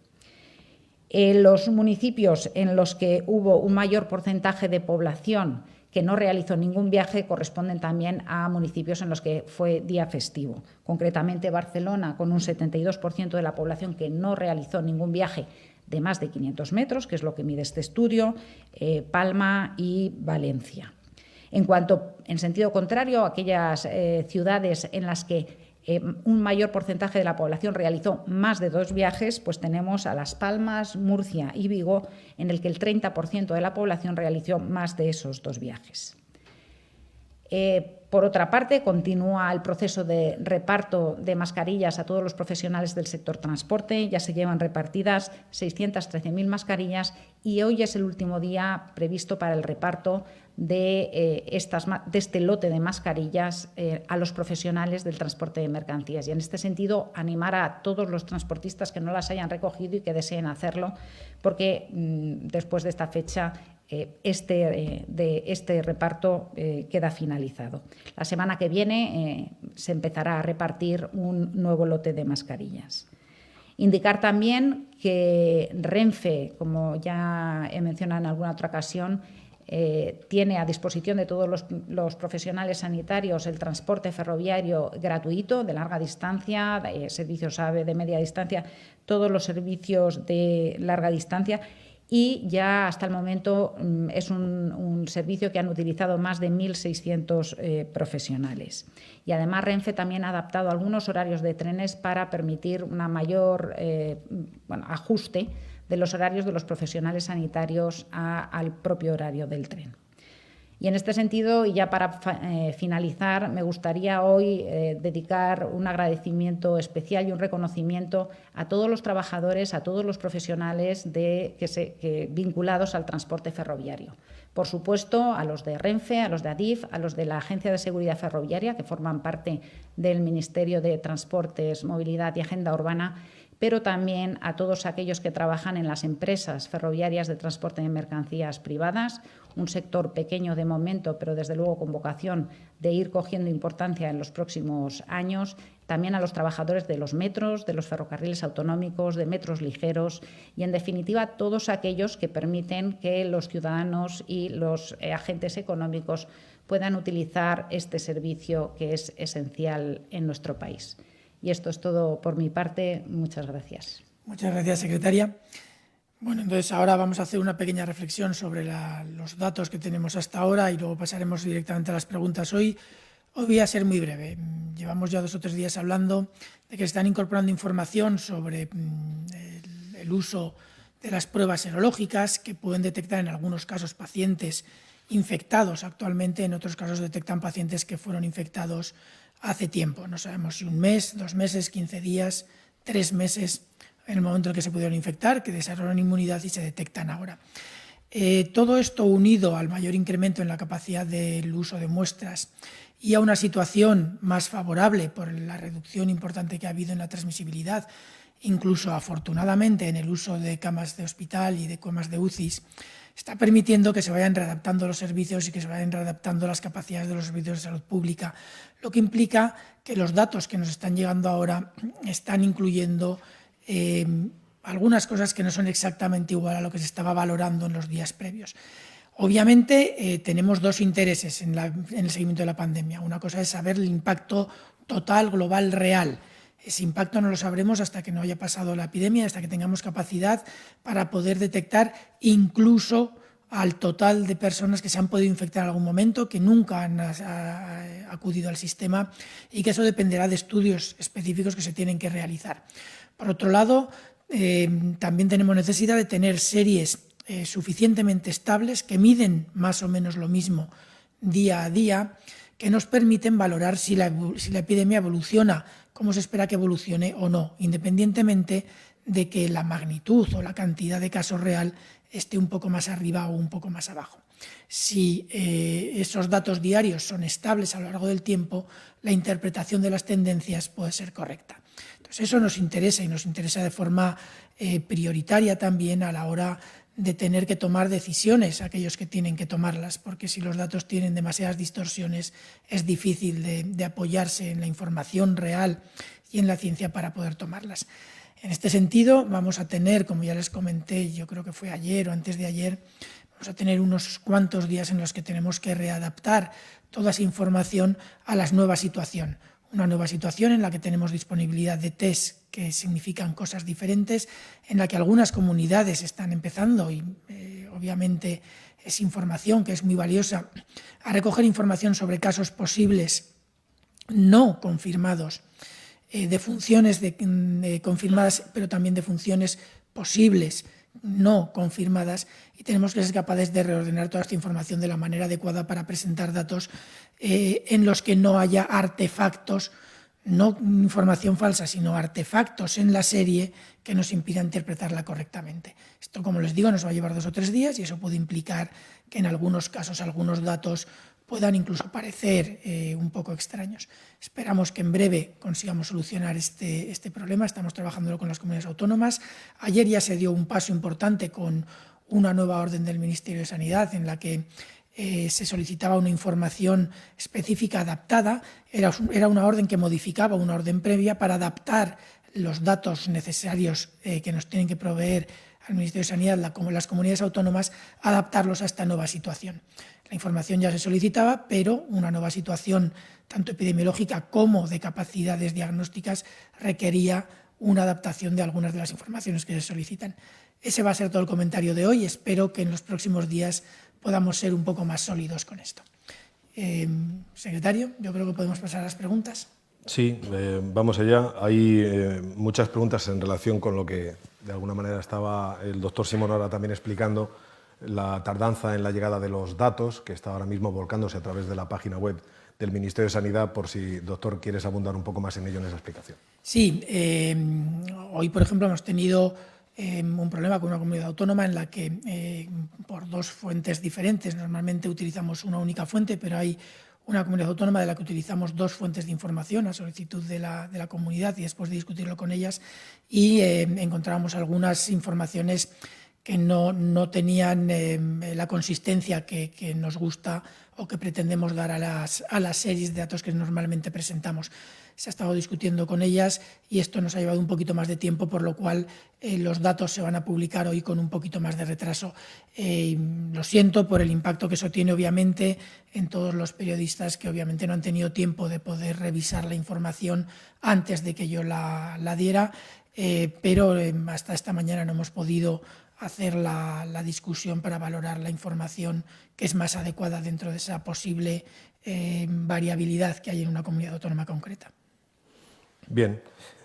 Los municipios en los que hubo un mayor porcentaje de población que no realizó ningún viaje corresponden también a municipios en los que fue día festivo. Concretamente, Barcelona, con un 72% de la población que no realizó ningún viaje de más de 500 metros, que es lo que mide este estudio, Palma y Valencia. En sentido contrario, aquellas ciudades en las que un mayor porcentaje de la población realizó más de 2 viajes, pues tenemos a Las Palmas, Murcia y Vigo, en el que el 30% de la población realizó más de esos 2 viajes. Por otra parte, continúa el proceso de reparto de mascarillas a todos los profesionales del sector transporte. Ya se llevan repartidas 613.000 mascarillas y hoy es el último día previsto para el reparto de este lote de mascarillas a los profesionales del transporte de mercancías. Y en este sentido, animar a todos los transportistas que no las hayan recogido y que deseen hacerlo, porque después de esta fecha este reparto queda finalizado. La semana que viene se empezará a repartir un nuevo lote de mascarillas. Indicar también que Renfe, como ya he mencionado en alguna otra ocasión, tiene a disposición de todos los profesionales sanitarios el transporte ferroviario gratuito de larga distancia, de servicios AVE de media distancia, todos los servicios de larga distancia. Y ya hasta el momento es un servicio que han utilizado más de 1.600 profesionales. Y además Renfe también ha adaptado algunos horarios de trenes para permitir una mayor ajuste de los horarios de los profesionales sanitarios al propio horario del tren. Y en este sentido, y ya para finalizar, me gustaría hoy dedicar un agradecimiento especial y un reconocimiento a todos los trabajadores, a todos los profesionales vinculados al transporte ferroviario. Por supuesto, a los de Renfe, a los de Adif, a los de la Agencia de Seguridad Ferroviaria, que forman parte del Ministerio de Transportes, Movilidad y Agenda Urbana, pero también a todos aquellos que trabajan en las empresas ferroviarias de transporte de mercancías privadas, un sector pequeño de momento, pero desde luego con vocación de ir cogiendo importancia en los próximos años, también a los trabajadores de los metros, de los ferrocarriles autonómicos, de metros ligeros y, en definitiva, todos aquellos que permiten que los ciudadanos y los agentes económicos puedan utilizar este servicio que es esencial en nuestro país. Y esto es todo por mi parte. Muchas gracias. Muchas gracias, secretaria. Bueno, entonces ahora vamos a hacer una pequeña reflexión sobre los datos que tenemos hasta ahora y luego pasaremos directamente a las preguntas. Hoy voy a ser muy breve. Llevamos ya 2 o 3 días hablando de que se están incorporando información sobre el uso de las pruebas serológicas, que pueden detectar en algunos casos pacientes infectados actualmente, en otros casos detectan pacientes que fueron infectados hace tiempo. No sabemos si 1 mes, 2 meses, 15 días, 3 meses, en el momento en que se pudieron infectar, que desarrollan inmunidad y se detectan ahora. Todo esto unido al mayor incremento en la capacidad del uso de muestras y a una situación más favorable por la reducción importante que ha habido en la transmisibilidad, incluso afortunadamente en el uso de camas de hospital y de camas de UCIs, está permitiendo que se vayan readaptando los servicios y que se vayan readaptando las capacidades de los servicios de salud pública, lo que implica que los datos que nos están llegando ahora están incluyendo algunas cosas que no son exactamente igual a lo que se estaba valorando en los días previos. Obviamente tenemos 2 intereses en el seguimiento de la pandemia. Una cosa es saber el impacto total, global, real. Ese impacto no lo sabremos hasta que no haya pasado la epidemia, hasta que tengamos capacidad para poder detectar incluso al total de personas que se han podido infectar en algún momento, que nunca han acudido al sistema y que eso dependerá de estudios específicos que se tienen que realizar. Por otro lado, también tenemos necesidad de tener series suficientemente estables que miden más o menos lo mismo día a día, que nos permiten valorar si la epidemia evoluciona como se espera que evolucione o no, independientemente de que la magnitud o la cantidad de casos real esté un poco más arriba o un poco más abajo. Si esos datos diarios son estables a lo largo del tiempo, la interpretación de las tendencias puede ser correcta. Entonces, eso nos interesa, y nos interesa de forma prioritaria también a la hora de tener que tomar decisiones, aquellos que tienen que tomarlas, porque si los datos tienen demasiadas distorsiones es difícil de apoyarse en la información real y en la ciencia para poder tomarlas. En este sentido, vamos a tener, como ya les comenté, yo creo que fue ayer o antes de ayer, vamos a tener unos cuantos días en los que tenemos que readaptar toda esa información a la nueva situación. Una nueva situación en la que tenemos disponibilidad de test que significan cosas diferentes, en la que algunas comunidades están empezando, y obviamente es información que es muy valiosa, a recoger información sobre casos posibles no confirmados, de funciones confirmadas, pero también de funciones posibles no confirmadas, y tenemos que ser capaces de reordenar toda esta información de la manera adecuada para presentar datos en los que no haya artefactos, no información falsa, sino artefactos en la serie que nos impidan interpretarla correctamente. Esto, como les digo, nos va a llevar 2 o 3 días, y eso puede implicar que en algunos casos algunos datos puedan incluso parecer un poco extraños. Esperamos que en breve consigamos solucionar este problema. Estamos trabajándolo con las comunidades autónomas. Ayer ya se dio un paso importante con una nueva orden del Ministerio de Sanidad en la que se solicitaba una información específica adaptada. Era una orden que modificaba una orden previa para adaptar los datos necesarios que nos tienen que proveer al Ministerio de Sanidad, las comunidades autónomas, adaptarlos a esta nueva situación. La información ya se solicitaba, pero una nueva situación, tanto epidemiológica como de capacidades diagnósticas, requería una adaptación de algunas de las informaciones que se solicitan. Ese va a ser todo el comentario de hoy. Espero que en los próximos días podamos ser un poco más sólidos con esto. Secretario, yo creo que podemos pasar a las preguntas. Sí, vamos allá. Hay muchas preguntas en relación con lo que de alguna manera estaba el doctor Simón ahora también explicando, la tardanza en la llegada de los datos, que está ahora mismo volcándose a través de la página web del Ministerio de Sanidad, por si, doctor, quieres abundar un poco más en ello en esa explicación. Sí, hoy, por ejemplo, hemos tenido un problema con una comunidad autónoma en la que por 2 fuentes diferentes, normalmente utilizamos una única fuente, pero hay una comunidad autónoma de la que utilizamos 2 fuentes de información a solicitud de la comunidad, y después de discutirlo con ellas, y encontramos algunas informaciones que no tenían la consistencia que nos gusta o que pretendemos dar a las series de datos que normalmente presentamos. Se ha estado discutiendo con ellas y esto nos ha llevado un poquito más de tiempo, por lo cual los datos se van a publicar hoy con un poquito más de retraso. Lo siento por el impacto que eso tiene, obviamente, en todos los periodistas que obviamente no han tenido tiempo de poder revisar la información antes de que yo la diera, pero hasta esta mañana no hemos podido hacer la discusión para valorar la información que es más adecuada dentro de esa posible variabilidad que hay en una comunidad autónoma concreta. Bien,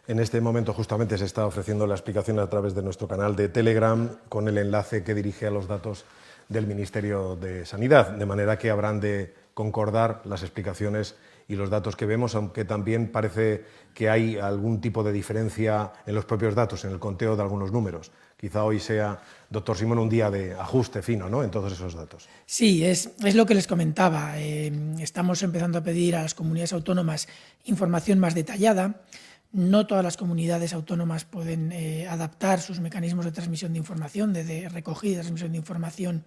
en este momento justamente se está ofreciendo la explicación a través de nuestro canal de Telegram con el enlace que dirige a los datos del Ministerio de Sanidad, de manera que habrán de concordar las explicaciones y los datos que vemos, aunque también parece que hay algún tipo de diferencia en los propios datos, en el conteo de algunos números. Quizá hoy sea, doctor Simón, un día de ajuste fino, ¿no?, en todos esos datos. Sí, es lo que les comentaba. Estamos empezando a pedir a las comunidades autónomas información más detallada. No todas las comunidades autónomas pueden adaptar sus mecanismos de transmisión de información, de recogida y transmisión de información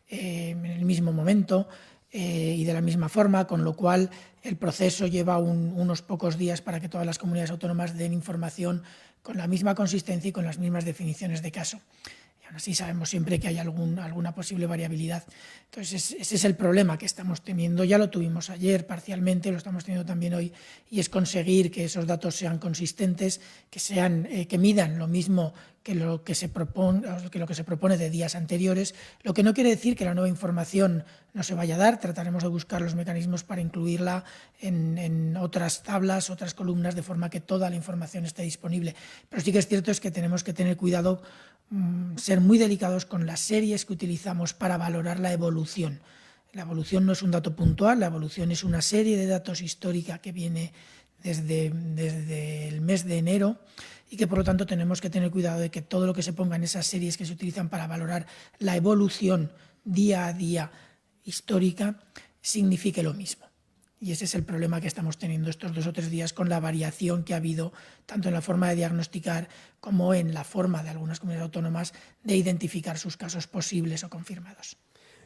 en el mismo momento y de la misma forma, con lo cual el proceso lleva unos pocos días para que todas las comunidades autónomas den información con la misma consistencia y con las mismas definiciones de caso. Y aún así sabemos siempre que hay alguna posible variabilidad. Entonces, ese es el problema que estamos teniendo. Ya lo tuvimos ayer parcialmente, lo estamos teniendo también hoy, y es conseguir que esos datos sean consistentes, que midan lo mismo que lo que se propone de días anteriores, lo que no quiere decir que la nueva información no se vaya a dar. Trataremos de buscar los mecanismos para incluirla en otras tablas, otras columnas, de forma que toda la información esté disponible. Pero sí que es cierto es que tenemos que tener cuidado, ser muy delicados con las series que utilizamos para valorar la evolución. La evolución no es un dato puntual, la evolución es una serie de datos histórica que viene desde el mes de enero y que por lo tanto tenemos que tener cuidado de que todo lo que se ponga en esas series que se utilizan para valorar la evolución día a día histórica signifique lo mismo. Y ese es el problema que estamos teniendo estos 2 o 3 días con la variación que ha habido tanto en la forma de diagnosticar como en la forma de algunas comunidades autónomas de identificar sus casos posibles o confirmados.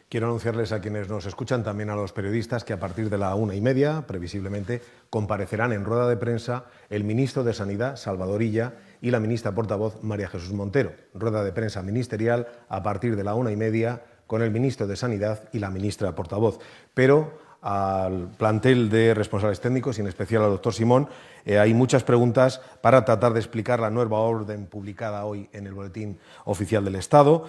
Quiero anunciarles a quienes nos escuchan, también a los periodistas, que a partir de la 1:30, previsiblemente, comparecerán en rueda de prensa el ministro de Sanidad, Salvador Illa, y la ministra portavoz, María Jesús Montero. Rueda de prensa ministerial a partir de la 1:30 con el ministro de Sanidad y la ministra portavoz. Pero al plantel de responsables técnicos y en especial al doctor Simón, hay muchas preguntas para tratar de explicar la nueva orden publicada hoy en el Boletín Oficial del Estado.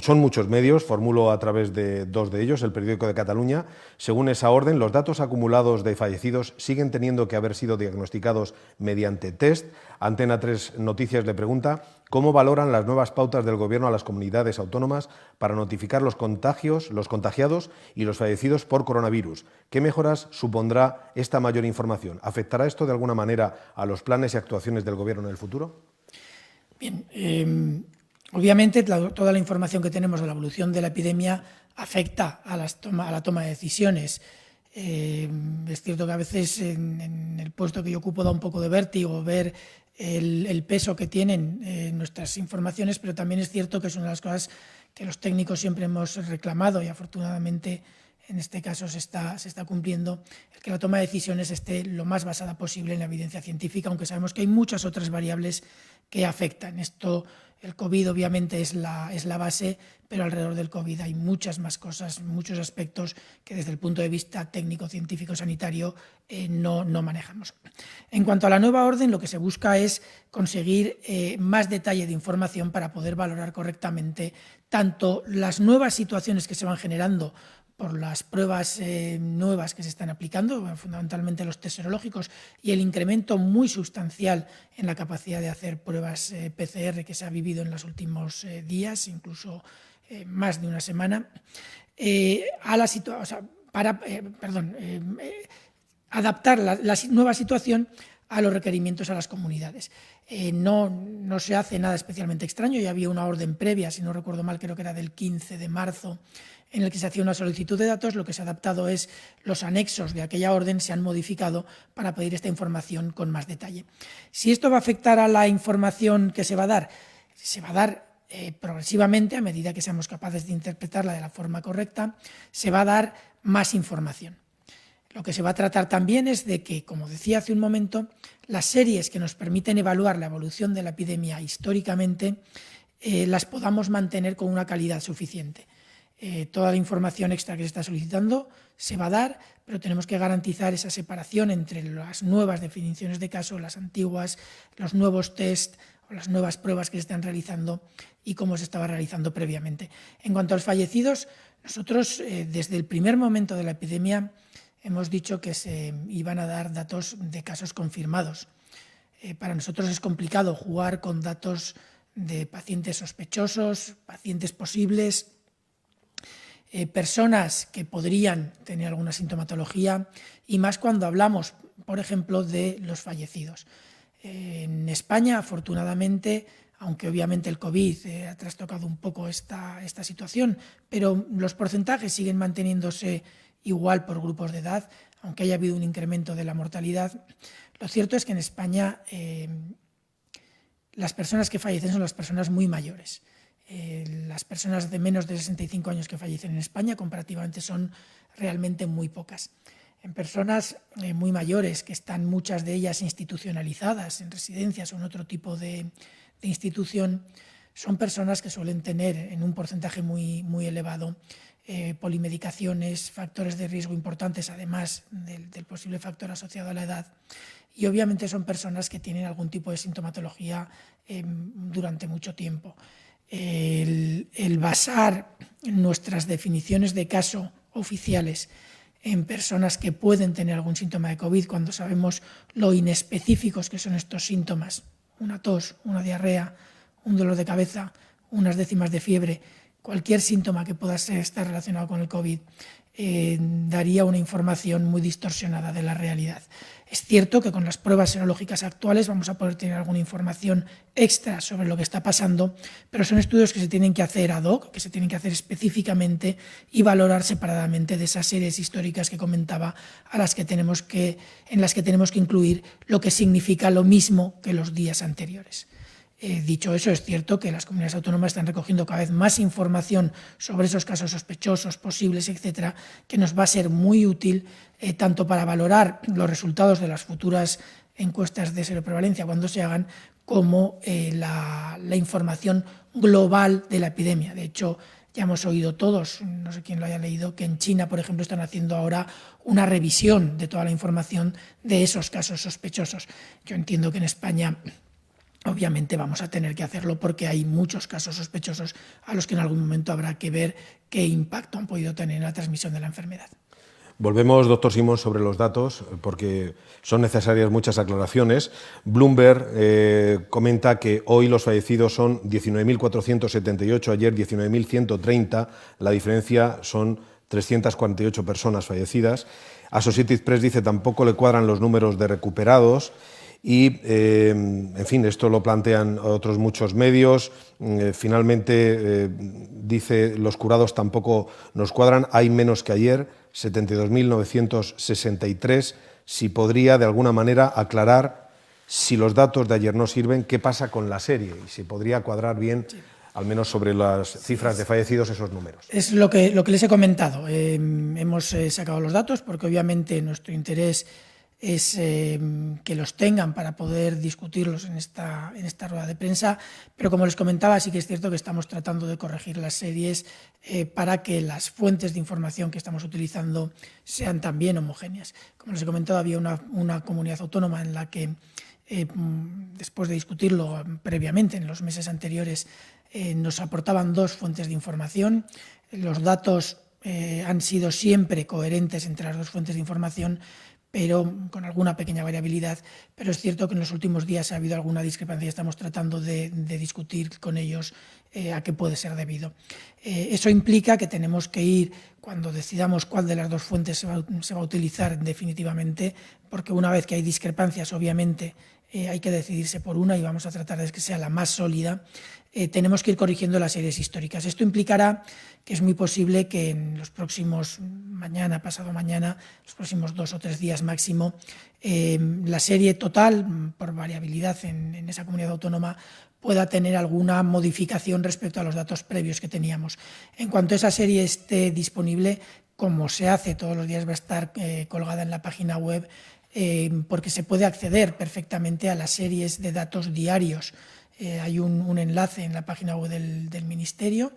Son muchos medios, formulo a través de 2 de ellos, el Periódico de Cataluña. Según esa orden, los datos acumulados de fallecidos siguen teniendo que haber sido diagnosticados mediante test. Antena 3 Noticias le pregunta cómo valoran las nuevas pautas del Gobierno a las comunidades autónomas para notificar los contagiados y los fallecidos por coronavirus. ¿Qué mejoras supondrá esta mayor información? ¿Afectará esto de alguna manera a los planes y actuaciones del Gobierno en el futuro? Bien, obviamente toda la información que tenemos de la evolución de la epidemia afecta a la toma de decisiones. Es cierto que a veces en el puesto que yo ocupo da un poco de vértigo ver el peso que tienen nuestras informaciones, pero también es cierto que es una de las cosas que los técnicos siempre hemos reclamado y afortunadamente en este caso se está cumpliendo, el que la toma de decisiones esté lo más basada posible en la evidencia científica, aunque sabemos que hay muchas otras variables que afectan. Esto, el COVID obviamente es la base, pero alrededor del COVID hay muchas más cosas, muchos aspectos que desde el punto de vista técnico, científico, sanitario no manejamos. En cuanto a la nueva orden, lo que se busca es conseguir más detalle de información para poder valorar correctamente tanto las nuevas situaciones que se van generando por las pruebas nuevas que se están aplicando, fundamentalmente los test serológicos, y el incremento muy sustancial en la capacidad de hacer pruebas PCR que se ha vivido en los últimos días, incluso más de una semana, adaptar la nueva situación a los requerimientos a las comunidades. No se hace nada especialmente extraño, ya había una orden previa, si no recuerdo mal, creo que era del 15 de marzo, en el que se hacía una solicitud de datos. Lo que se ha adaptado es los anexos de aquella orden se han modificado para pedir esta información con más detalle. Si esto va a afectar a la información que se va a dar progresivamente, a medida que seamos capaces de interpretarla de la forma correcta, se va a dar más información. Lo que se va a tratar también es de que, como decía hace un momento, las series que nos permiten evaluar la evolución de la epidemia históricamente las podamos mantener con una calidad suficiente. Toda la información extra que se está solicitando se va a dar, pero tenemos que garantizar esa separación entre las nuevas definiciones de caso, las antiguas, los nuevos test o las nuevas pruebas que se están realizando y cómo se estaba realizando previamente. En cuanto a los fallecidos, nosotros desde el primer momento de la epidemia hemos dicho que se iban a dar datos de casos confirmados. Para nosotros es complicado jugar con datos de pacientes sospechosos, pacientes posibles, personas que podrían tener alguna sintomatología y más cuando hablamos, por ejemplo, de los fallecidos. En España, afortunadamente, aunque obviamente el COVID ha trastocado un poco esta situación, pero los porcentajes siguen manteniéndose igual por grupos de edad, aunque haya habido un incremento de la mortalidad. Lo cierto es que en España las personas que fallecen son las personas muy mayores. Las personas de menos de 65 años que fallecen en España comparativamente son realmente muy pocas. En personas muy mayores, que están muchas de ellas institucionalizadas en residencias o en otro tipo de institución, son personas que suelen tener en un porcentaje muy elevado polimedicaciones, factores de riesgo importantes, además del posible factor asociado a la edad. Y obviamente son personas que tienen algún tipo de sintomatología durante mucho tiempo. El basar nuestras definiciones de caso oficiales en personas que pueden tener algún síntoma de COVID, cuando sabemos lo inespecíficos que son estos síntomas, una tos, una diarrea, un dolor de cabeza, unas décimas de fiebre, cualquier síntoma que pueda estar relacionado con el COVID, daría una información muy distorsionada de la realidad. Es cierto que con las pruebas serológicas actuales vamos a poder tener alguna información extra sobre lo que está pasando, pero son estudios que se tienen que hacer ad hoc, que se tienen que hacer específicamente y valorar separadamente de esas series históricas que comentaba, en las que tenemos que incluir lo que significa lo mismo que los días anteriores. Dicho eso, es cierto que las comunidades autónomas están recogiendo cada vez más información sobre esos casos sospechosos, posibles, etcétera, que nos va a ser muy útil tanto para valorar los resultados de las futuras encuestas de seroprevalencia cuando se hagan, como la información global de la epidemia. De hecho, ya hemos oído todos, no sé quién lo haya leído, que en China, por ejemplo, están haciendo ahora una revisión de toda la información de esos casos sospechosos. Yo entiendo que en España obviamente vamos a tener que hacerlo porque hay muchos casos sospechosos a los que en algún momento habrá que ver qué impacto han podido tener en la transmisión de la enfermedad. Volvemos, doctor Simón, sobre los datos, porque son necesarias muchas aclaraciones. Bloomberg comenta que hoy los fallecidos son 19.478, ayer 19.130. La diferencia son 348 personas fallecidas. Associated Press dice tampoco le cuadran los números de recuperados. Y, en fin, esto lo plantean otros muchos medios. Finalmente, dice, los curados tampoco nos cuadran, hay menos que ayer, 72.963. Si podría, de alguna manera, aclarar si los datos de ayer no sirven, qué pasa con la serie y si podría cuadrar bien, al menos sobre las cifras de fallecidos, esos números. Es lo que les he comentado. Hemos sacado los datos porque, obviamente, nuestro interés es que los tengan para poder discutirlos en esta rueda de prensa, pero como les comentaba, sí que es cierto que estamos tratando de corregir las series para que las fuentes de información que estamos utilizando sean también homogéneas. Como les he comentado, había una comunidad autónoma en la que, después de discutirlo previamente en los meses anteriores, nos aportaban dos fuentes de información. Los datos han sido siempre coherentes entre las dos fuentes de información, pero con alguna pequeña variabilidad, pero es cierto que en los últimos días ha habido alguna discrepancia y estamos tratando de discutir con ellos a qué puede ser debido. Eso implica que tenemos que ir, cuando decidamos cuál de las dos fuentes se va a utilizar definitivamente, porque una vez que hay discrepancias, obviamente, hay que decidirse por una y vamos a tratar de que sea la más sólida. Tenemos que ir corrigiendo las series históricas. Esto implicará que es muy posible que en los próximos, pasado mañana, los próximos 2 o 3 días máximo, la serie total, por variabilidad en esa comunidad autónoma, pueda tener alguna modificación respecto a los datos previos que teníamos. En cuanto esa serie esté disponible, como se hace todos los días, va a estar colgada en la página web, porque se puede acceder perfectamente a las series de datos diarios. Hay un enlace en la página web del Ministerio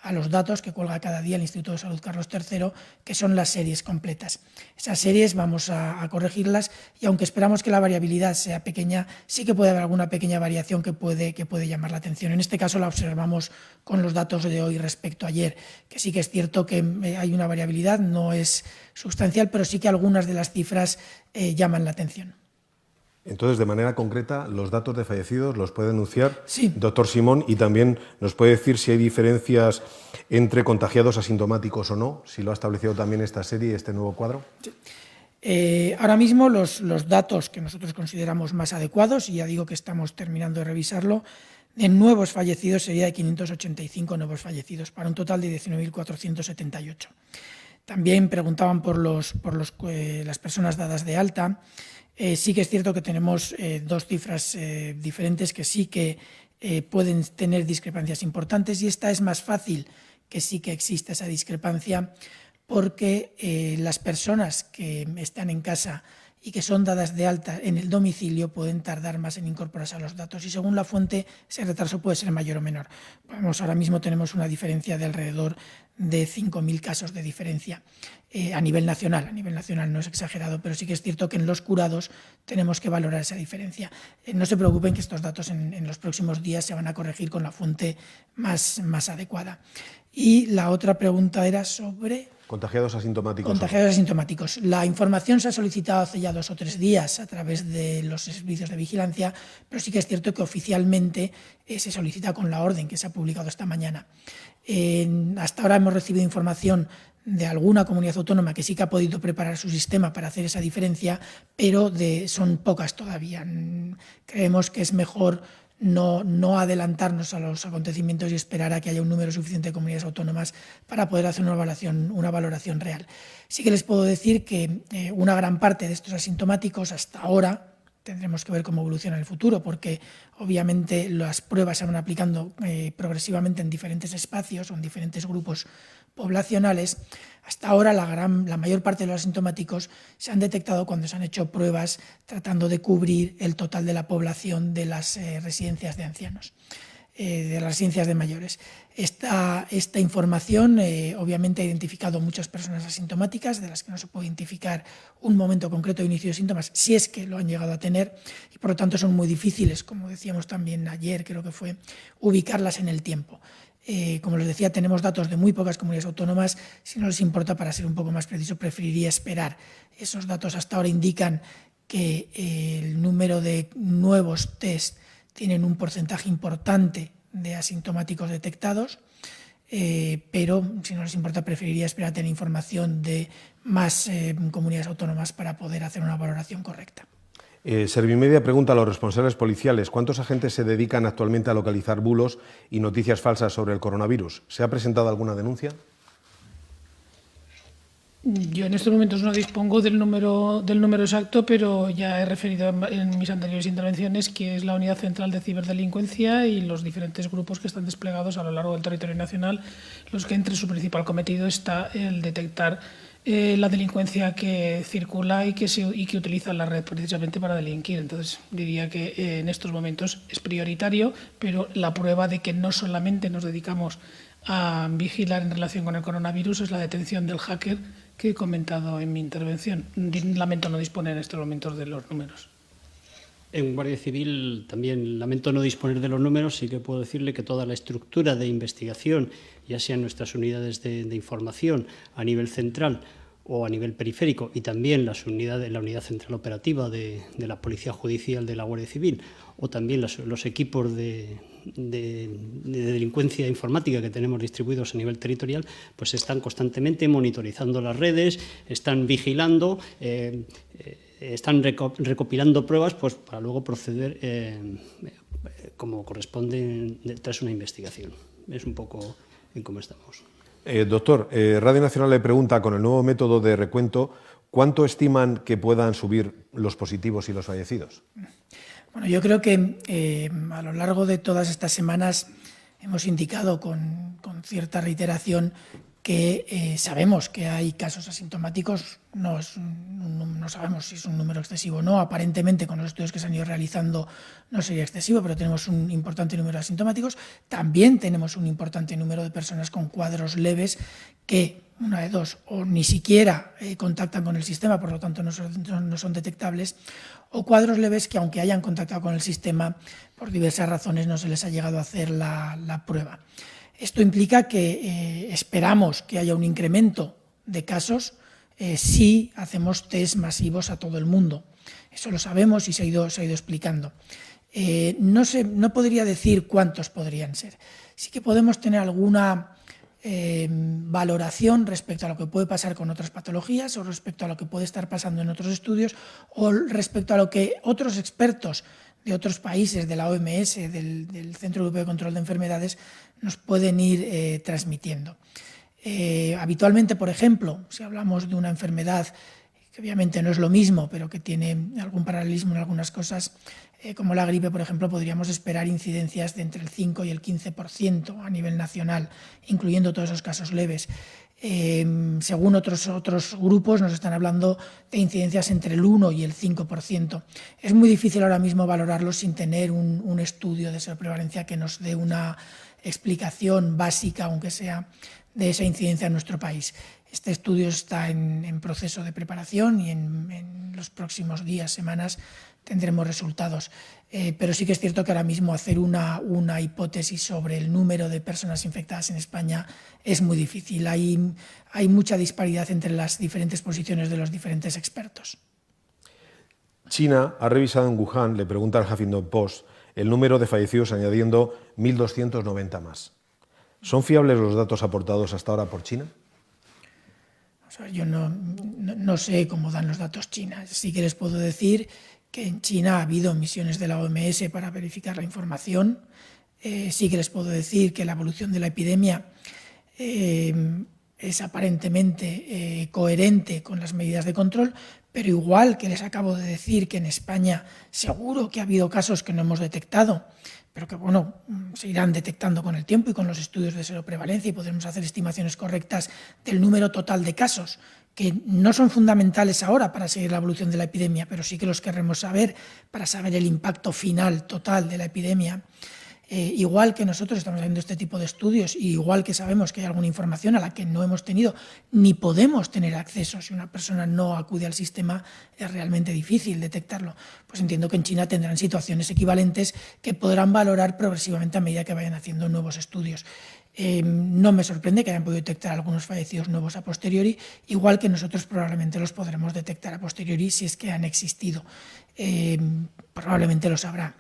a los datos que cuelga cada día el Instituto de Salud Carlos III, que son las series completas. Esas series vamos a corregirlas y, aunque esperamos que la variabilidad sea pequeña, sí que puede haber alguna pequeña variación que puede llamar la atención. En este caso la observamos con los datos de hoy respecto a ayer, que sí que es cierto que hay una variabilidad, no es sustancial, pero sí que algunas de las cifras llaman la atención. Entonces, de manera concreta, los datos de fallecidos los puede anunciar, sí, doctor Simón, y también nos puede decir si hay diferencias entre contagiados asintomáticos o no, si lo ha establecido también esta serie, este nuevo cuadro. Sí. Ahora mismo los datos que nosotros consideramos más adecuados, y ya digo que estamos terminando de revisarlo, de nuevos fallecidos sería de 585 nuevos fallecidos, para un total de 19.478. También preguntaban por las personas dadas de alta. Sí que es cierto que tenemos dos cifras diferentes que sí que pueden tener discrepancias importantes, y esta es más fácil que sí que exista esa discrepancia, porque las personas que están en casa y que son dadas de alta en el domicilio pueden tardar más en incorporarse a los datos, y según la fuente ese retraso puede ser mayor o menor. Ahora mismo tenemos una diferencia de alrededor de 5.000 casos de diferencia a nivel nacional. A nivel nacional no es exagerado, pero sí que es cierto que en los curados tenemos que valorar esa diferencia. No se preocupen, que estos datos en los próximos días se van a corregir con la fuente más adecuada. Y la otra pregunta era sobre... Contagiados asintomáticos. Contagiados asintomáticos. La información se ha solicitado hace ya 2 o 3 días a través de los servicios de vigilancia, pero sí que es cierto que oficialmente se solicita con la orden que se ha publicado esta mañana. Hasta ahora hemos recibido información de alguna comunidad autónoma que sí que ha podido preparar su sistema para hacer esa diferencia, pero son pocas todavía. Creemos que es mejor no adelantarnos a los acontecimientos y esperar a que haya un número suficiente de comunidades autónomas para poder hacer una valoración real. Sí que les puedo decir que una gran parte de estos asintomáticos hasta ahora, tendremos que ver cómo evoluciona en el futuro, porque obviamente las pruebas se van aplicando progresivamente en diferentes espacios o en diferentes grupos poblacionales. Hasta ahora la mayor parte de los asintomáticos se han detectado cuando se han hecho pruebas tratando de cubrir el total de la población de las residencias de ancianos, de las residencias de mayores. Esta información obviamente ha identificado muchas personas asintomáticas de las que no se puede identificar un momento concreto de inicio de síntomas, si es que lo han llegado a tener, y por lo tanto son muy difíciles, como decíamos también ayer, creo que fue, ubicarlas en el tiempo. Como les decía, tenemos datos de muy pocas comunidades autónomas. Si no les importa, para ser un poco más preciso, preferiría esperar. Esos datos hasta ahora indican que el número de nuevos test tienen un porcentaje importante de asintomáticos detectados, pero si no les importa, preferiría esperar a tener información de más comunidades autónomas para poder hacer una valoración correcta. Servimedia pregunta a los responsables policiales ¿cuántos agentes se dedican actualmente a localizar bulos y noticias falsas sobre el coronavirus? ¿Se ha presentado alguna denuncia? Yo en estos momentos no dispongo del número exacto, pero ya he referido en mis anteriores intervenciones que es la Unidad Central de Ciberdelincuencia y los diferentes grupos que están desplegados a lo largo del territorio nacional, los que entre su principal cometido está el detectar la delincuencia que circula y que utiliza la red precisamente para delinquir. Entonces diría que en estos momentos es prioritario, pero la prueba de que no solamente nos dedicamos a vigilar en relación con el coronavirus es la detención del hacker que he comentado en mi intervención. Lamento no disponer en estos momentos de los números. En Guardia Civil también lamento no disponer de los números, sí que puedo decirle que toda la estructura de investigación, ya sean nuestras unidades de información a nivel central o a nivel periférico, y también la unidad central operativa de la Policía Judicial de la Guardia Civil, o también los equipos de delincuencia informática que tenemos distribuidos a nivel territorial, pues están constantemente monitorizando las redes, están vigilando, están recopilando pruebas pues, para luego proceder como corresponde tras una investigación. Es un poco en cómo estamos. Doctor, Radio Nacional le pregunta, con el nuevo método de recuento, ¿cuánto estiman que puedan subir los positivos y los fallecidos? Bueno, yo creo que a lo largo de todas estas semanas hemos indicado con cierta reiteración que sabemos que hay casos asintomáticos, no sabemos si es un número excesivo o no, aparentemente con los estudios que se han ido realizando no sería excesivo, pero tenemos un importante número de asintomáticos, también tenemos un importante número de personas con cuadros leves que, una de dos, o ni siquiera contactan con el sistema, por lo tanto no son detectables, o cuadros leves que aunque hayan contactado con el sistema, por diversas razones no se les ha llegado a hacer la prueba. Esto implica que esperamos que haya un incremento de casos si hacemos test masivos a todo el mundo. Eso lo sabemos y se ha ido explicando. No podría decir cuántos podrían ser. Sí que podemos tener alguna valoración respecto a lo que puede pasar con otras patologías o respecto a lo que puede estar pasando en otros estudios o respecto a lo que otros expertos de otros países, de la OMS, del Centro Europeo de Control de Enfermedades, nos pueden ir transmitiendo. Habitualmente, por ejemplo, si hablamos de una enfermedad que obviamente no es lo mismo, pero que tiene algún paralelismo en algunas cosas, como la gripe, por ejemplo, podríamos esperar incidencias de entre el 5 y el 15% a nivel nacional, incluyendo todos esos casos leves. Según otros grupos nos están hablando de incidencias entre el 1 y el 5%. Es muy difícil ahora mismo valorarlo sin tener un estudio de seroprevalencia que nos dé una explicación básica, aunque sea, de esa incidencia en nuestro país. Este estudio está en proceso de preparación y en los próximos días, semanas, tendremos resultados. Pero sí que es cierto que ahora mismo hacer una hipótesis sobre el número de personas infectadas en España es muy difícil. Hay mucha disparidad entre las diferentes posiciones de los diferentes expertos. China ha revisado en Wuhan, le pregunta al Huffington Post, el número de fallecidos añadiendo 1.290 más. ¿Son fiables los datos aportados hasta ahora por China? O sea, yo no sé cómo dan los datos China. Sí que les puedo decir que en China ha habido misiones de la OMS para verificar la información. Sí que les puedo decir que la evolución de la epidemia es aparentemente coherente con las medidas de control, pero igual que les acabo de decir que en España seguro que ha habido casos que no hemos detectado, pero que bueno, se irán detectando con el tiempo y con los estudios de seroprevalencia y podremos hacer estimaciones correctas del número total de casos, que no son fundamentales ahora para seguir la evolución de la epidemia, pero sí que los querremos saber para saber el impacto final total de la epidemia. Igual que nosotros estamos haciendo este tipo de estudios y igual que sabemos que hay alguna información a la que no hemos tenido ni podemos tener acceso si una persona no acude al sistema, es realmente difícil detectarlo. Pues entiendo que en China tendrán situaciones equivalentes que podrán valorar progresivamente a medida que vayan haciendo nuevos estudios. No me sorprende que hayan podido detectar algunos fallecidos nuevos a posteriori, igual que nosotros probablemente los podremos detectar a posteriori si es que han existido. Probablemente lo sabrá.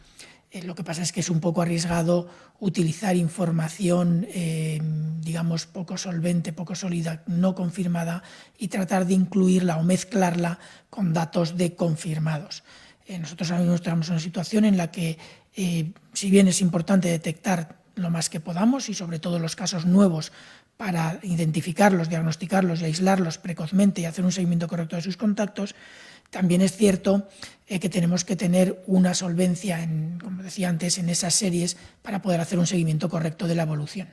Lo que pasa es que es un poco arriesgado utilizar información, digamos, poco solvente, poco sólida, no confirmada y tratar de incluirla o mezclarla con datos de confirmados. Nosotros ahora mismo estamos en una situación en la que, si bien es importante detectar lo más que podamos y sobre todo los casos nuevos para identificarlos, diagnosticarlos y aislarlos precozmente y hacer un seguimiento correcto de sus contactos, también es cierto que tenemos que tener una solvencia, como decía antes, en esas series para poder hacer un seguimiento correcto de la evolución.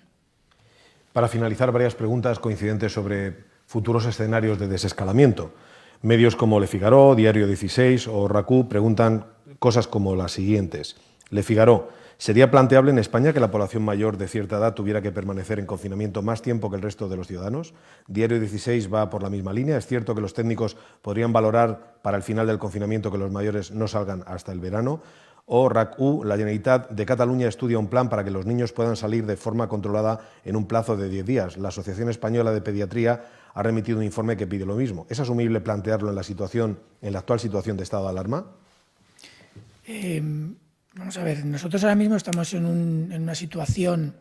Para finalizar, varias preguntas coincidentes sobre futuros escenarios de desescalamiento. Medios como Le Figaro, Diario 16 o RACU preguntan cosas como las siguientes. Le Figaro: ¿sería planteable en España que la población mayor de cierta edad tuviera que permanecer en confinamiento más tiempo que el resto de los ciudadanos? Diario 16 va por la misma línea. ¿Es cierto que los técnicos podrían valorar para el final del confinamiento que los mayores no salgan hasta el verano? O RAC-U: la Generalitat de Cataluña estudia un plan para que los niños puedan salir de forma controlada en un plazo de 10 días. La Asociación Española de Pediatría ha remitido un informe que pide lo mismo. ¿Es asumible plantearlo en la actual situación de estado de alarma? Vamos a ver, nosotros ahora mismo estamos en una situación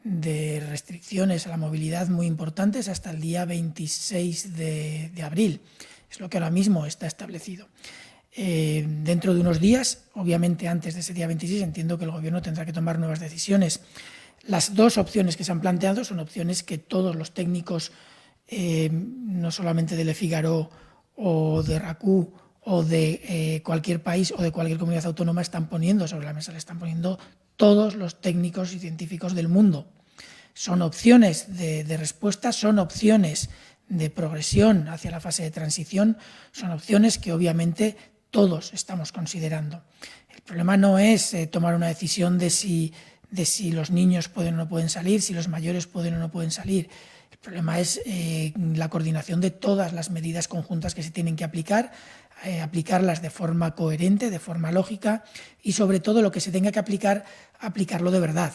de restricciones a la movilidad muy importantes hasta el día 26 de abril. Es lo que ahora mismo está establecido. Dentro de unos días, obviamente antes de ese día 26, entiendo que el Gobierno tendrá que tomar nuevas decisiones. Las dos opciones que se han planteado son opciones que todos los técnicos, no solamente de Le Figaro o de RAC-U, o de cualquier país o de cualquier comunidad autónoma, están poniendo sobre la mesa, le están poniendo todos los técnicos y científicos del mundo. Son opciones de respuesta, son opciones de progresión hacia la fase de transición, son opciones que obviamente todos estamos considerando. El problema no es tomar una decisión de si los niños pueden o no pueden salir, si los mayores pueden o no pueden salir. El problema es la coordinación de todas las medidas conjuntas que se tienen que aplicar, aplicarlas de forma coherente, de forma lógica y sobre todo lo que se tenga que aplicar, aplicarlo de verdad.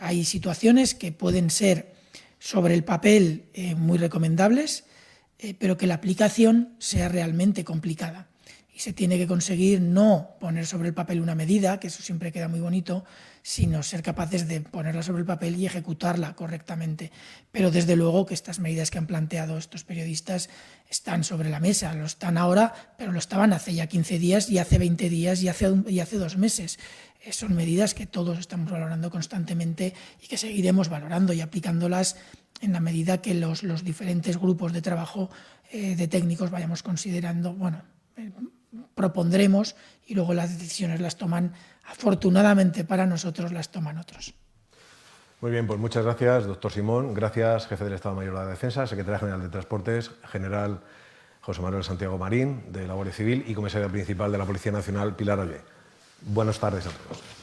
Hay situaciones que pueden ser sobre el papel muy recomendables, pero que la aplicación sea realmente complicada. Y se tiene que conseguir no poner sobre el papel una medida, que eso siempre queda muy bonito, sino ser capaces de ponerla sobre el papel y ejecutarla correctamente. Pero desde luego que estas medidas que han planteado estos periodistas están sobre la mesa, lo están ahora, pero lo estaban hace ya 15 días y hace 20 días y hace 2 meses. Son medidas que todos estamos valorando constantemente y que seguiremos valorando y aplicándolas en la medida que los diferentes grupos de trabajo de técnicos vayamos considerando, propondremos y luego las decisiones las toman, afortunadamente para nosotros, las toman otros. Muy bien, pues muchas gracias, doctor Simón. Gracias, jefe del Estado Mayor de la Defensa, secretaria general de Transportes, general José Manuel Santiago Marín, de la Guardia Civil, y comisaria principal de la Policía Nacional, Pilar Ollé. Buenas tardes a todos.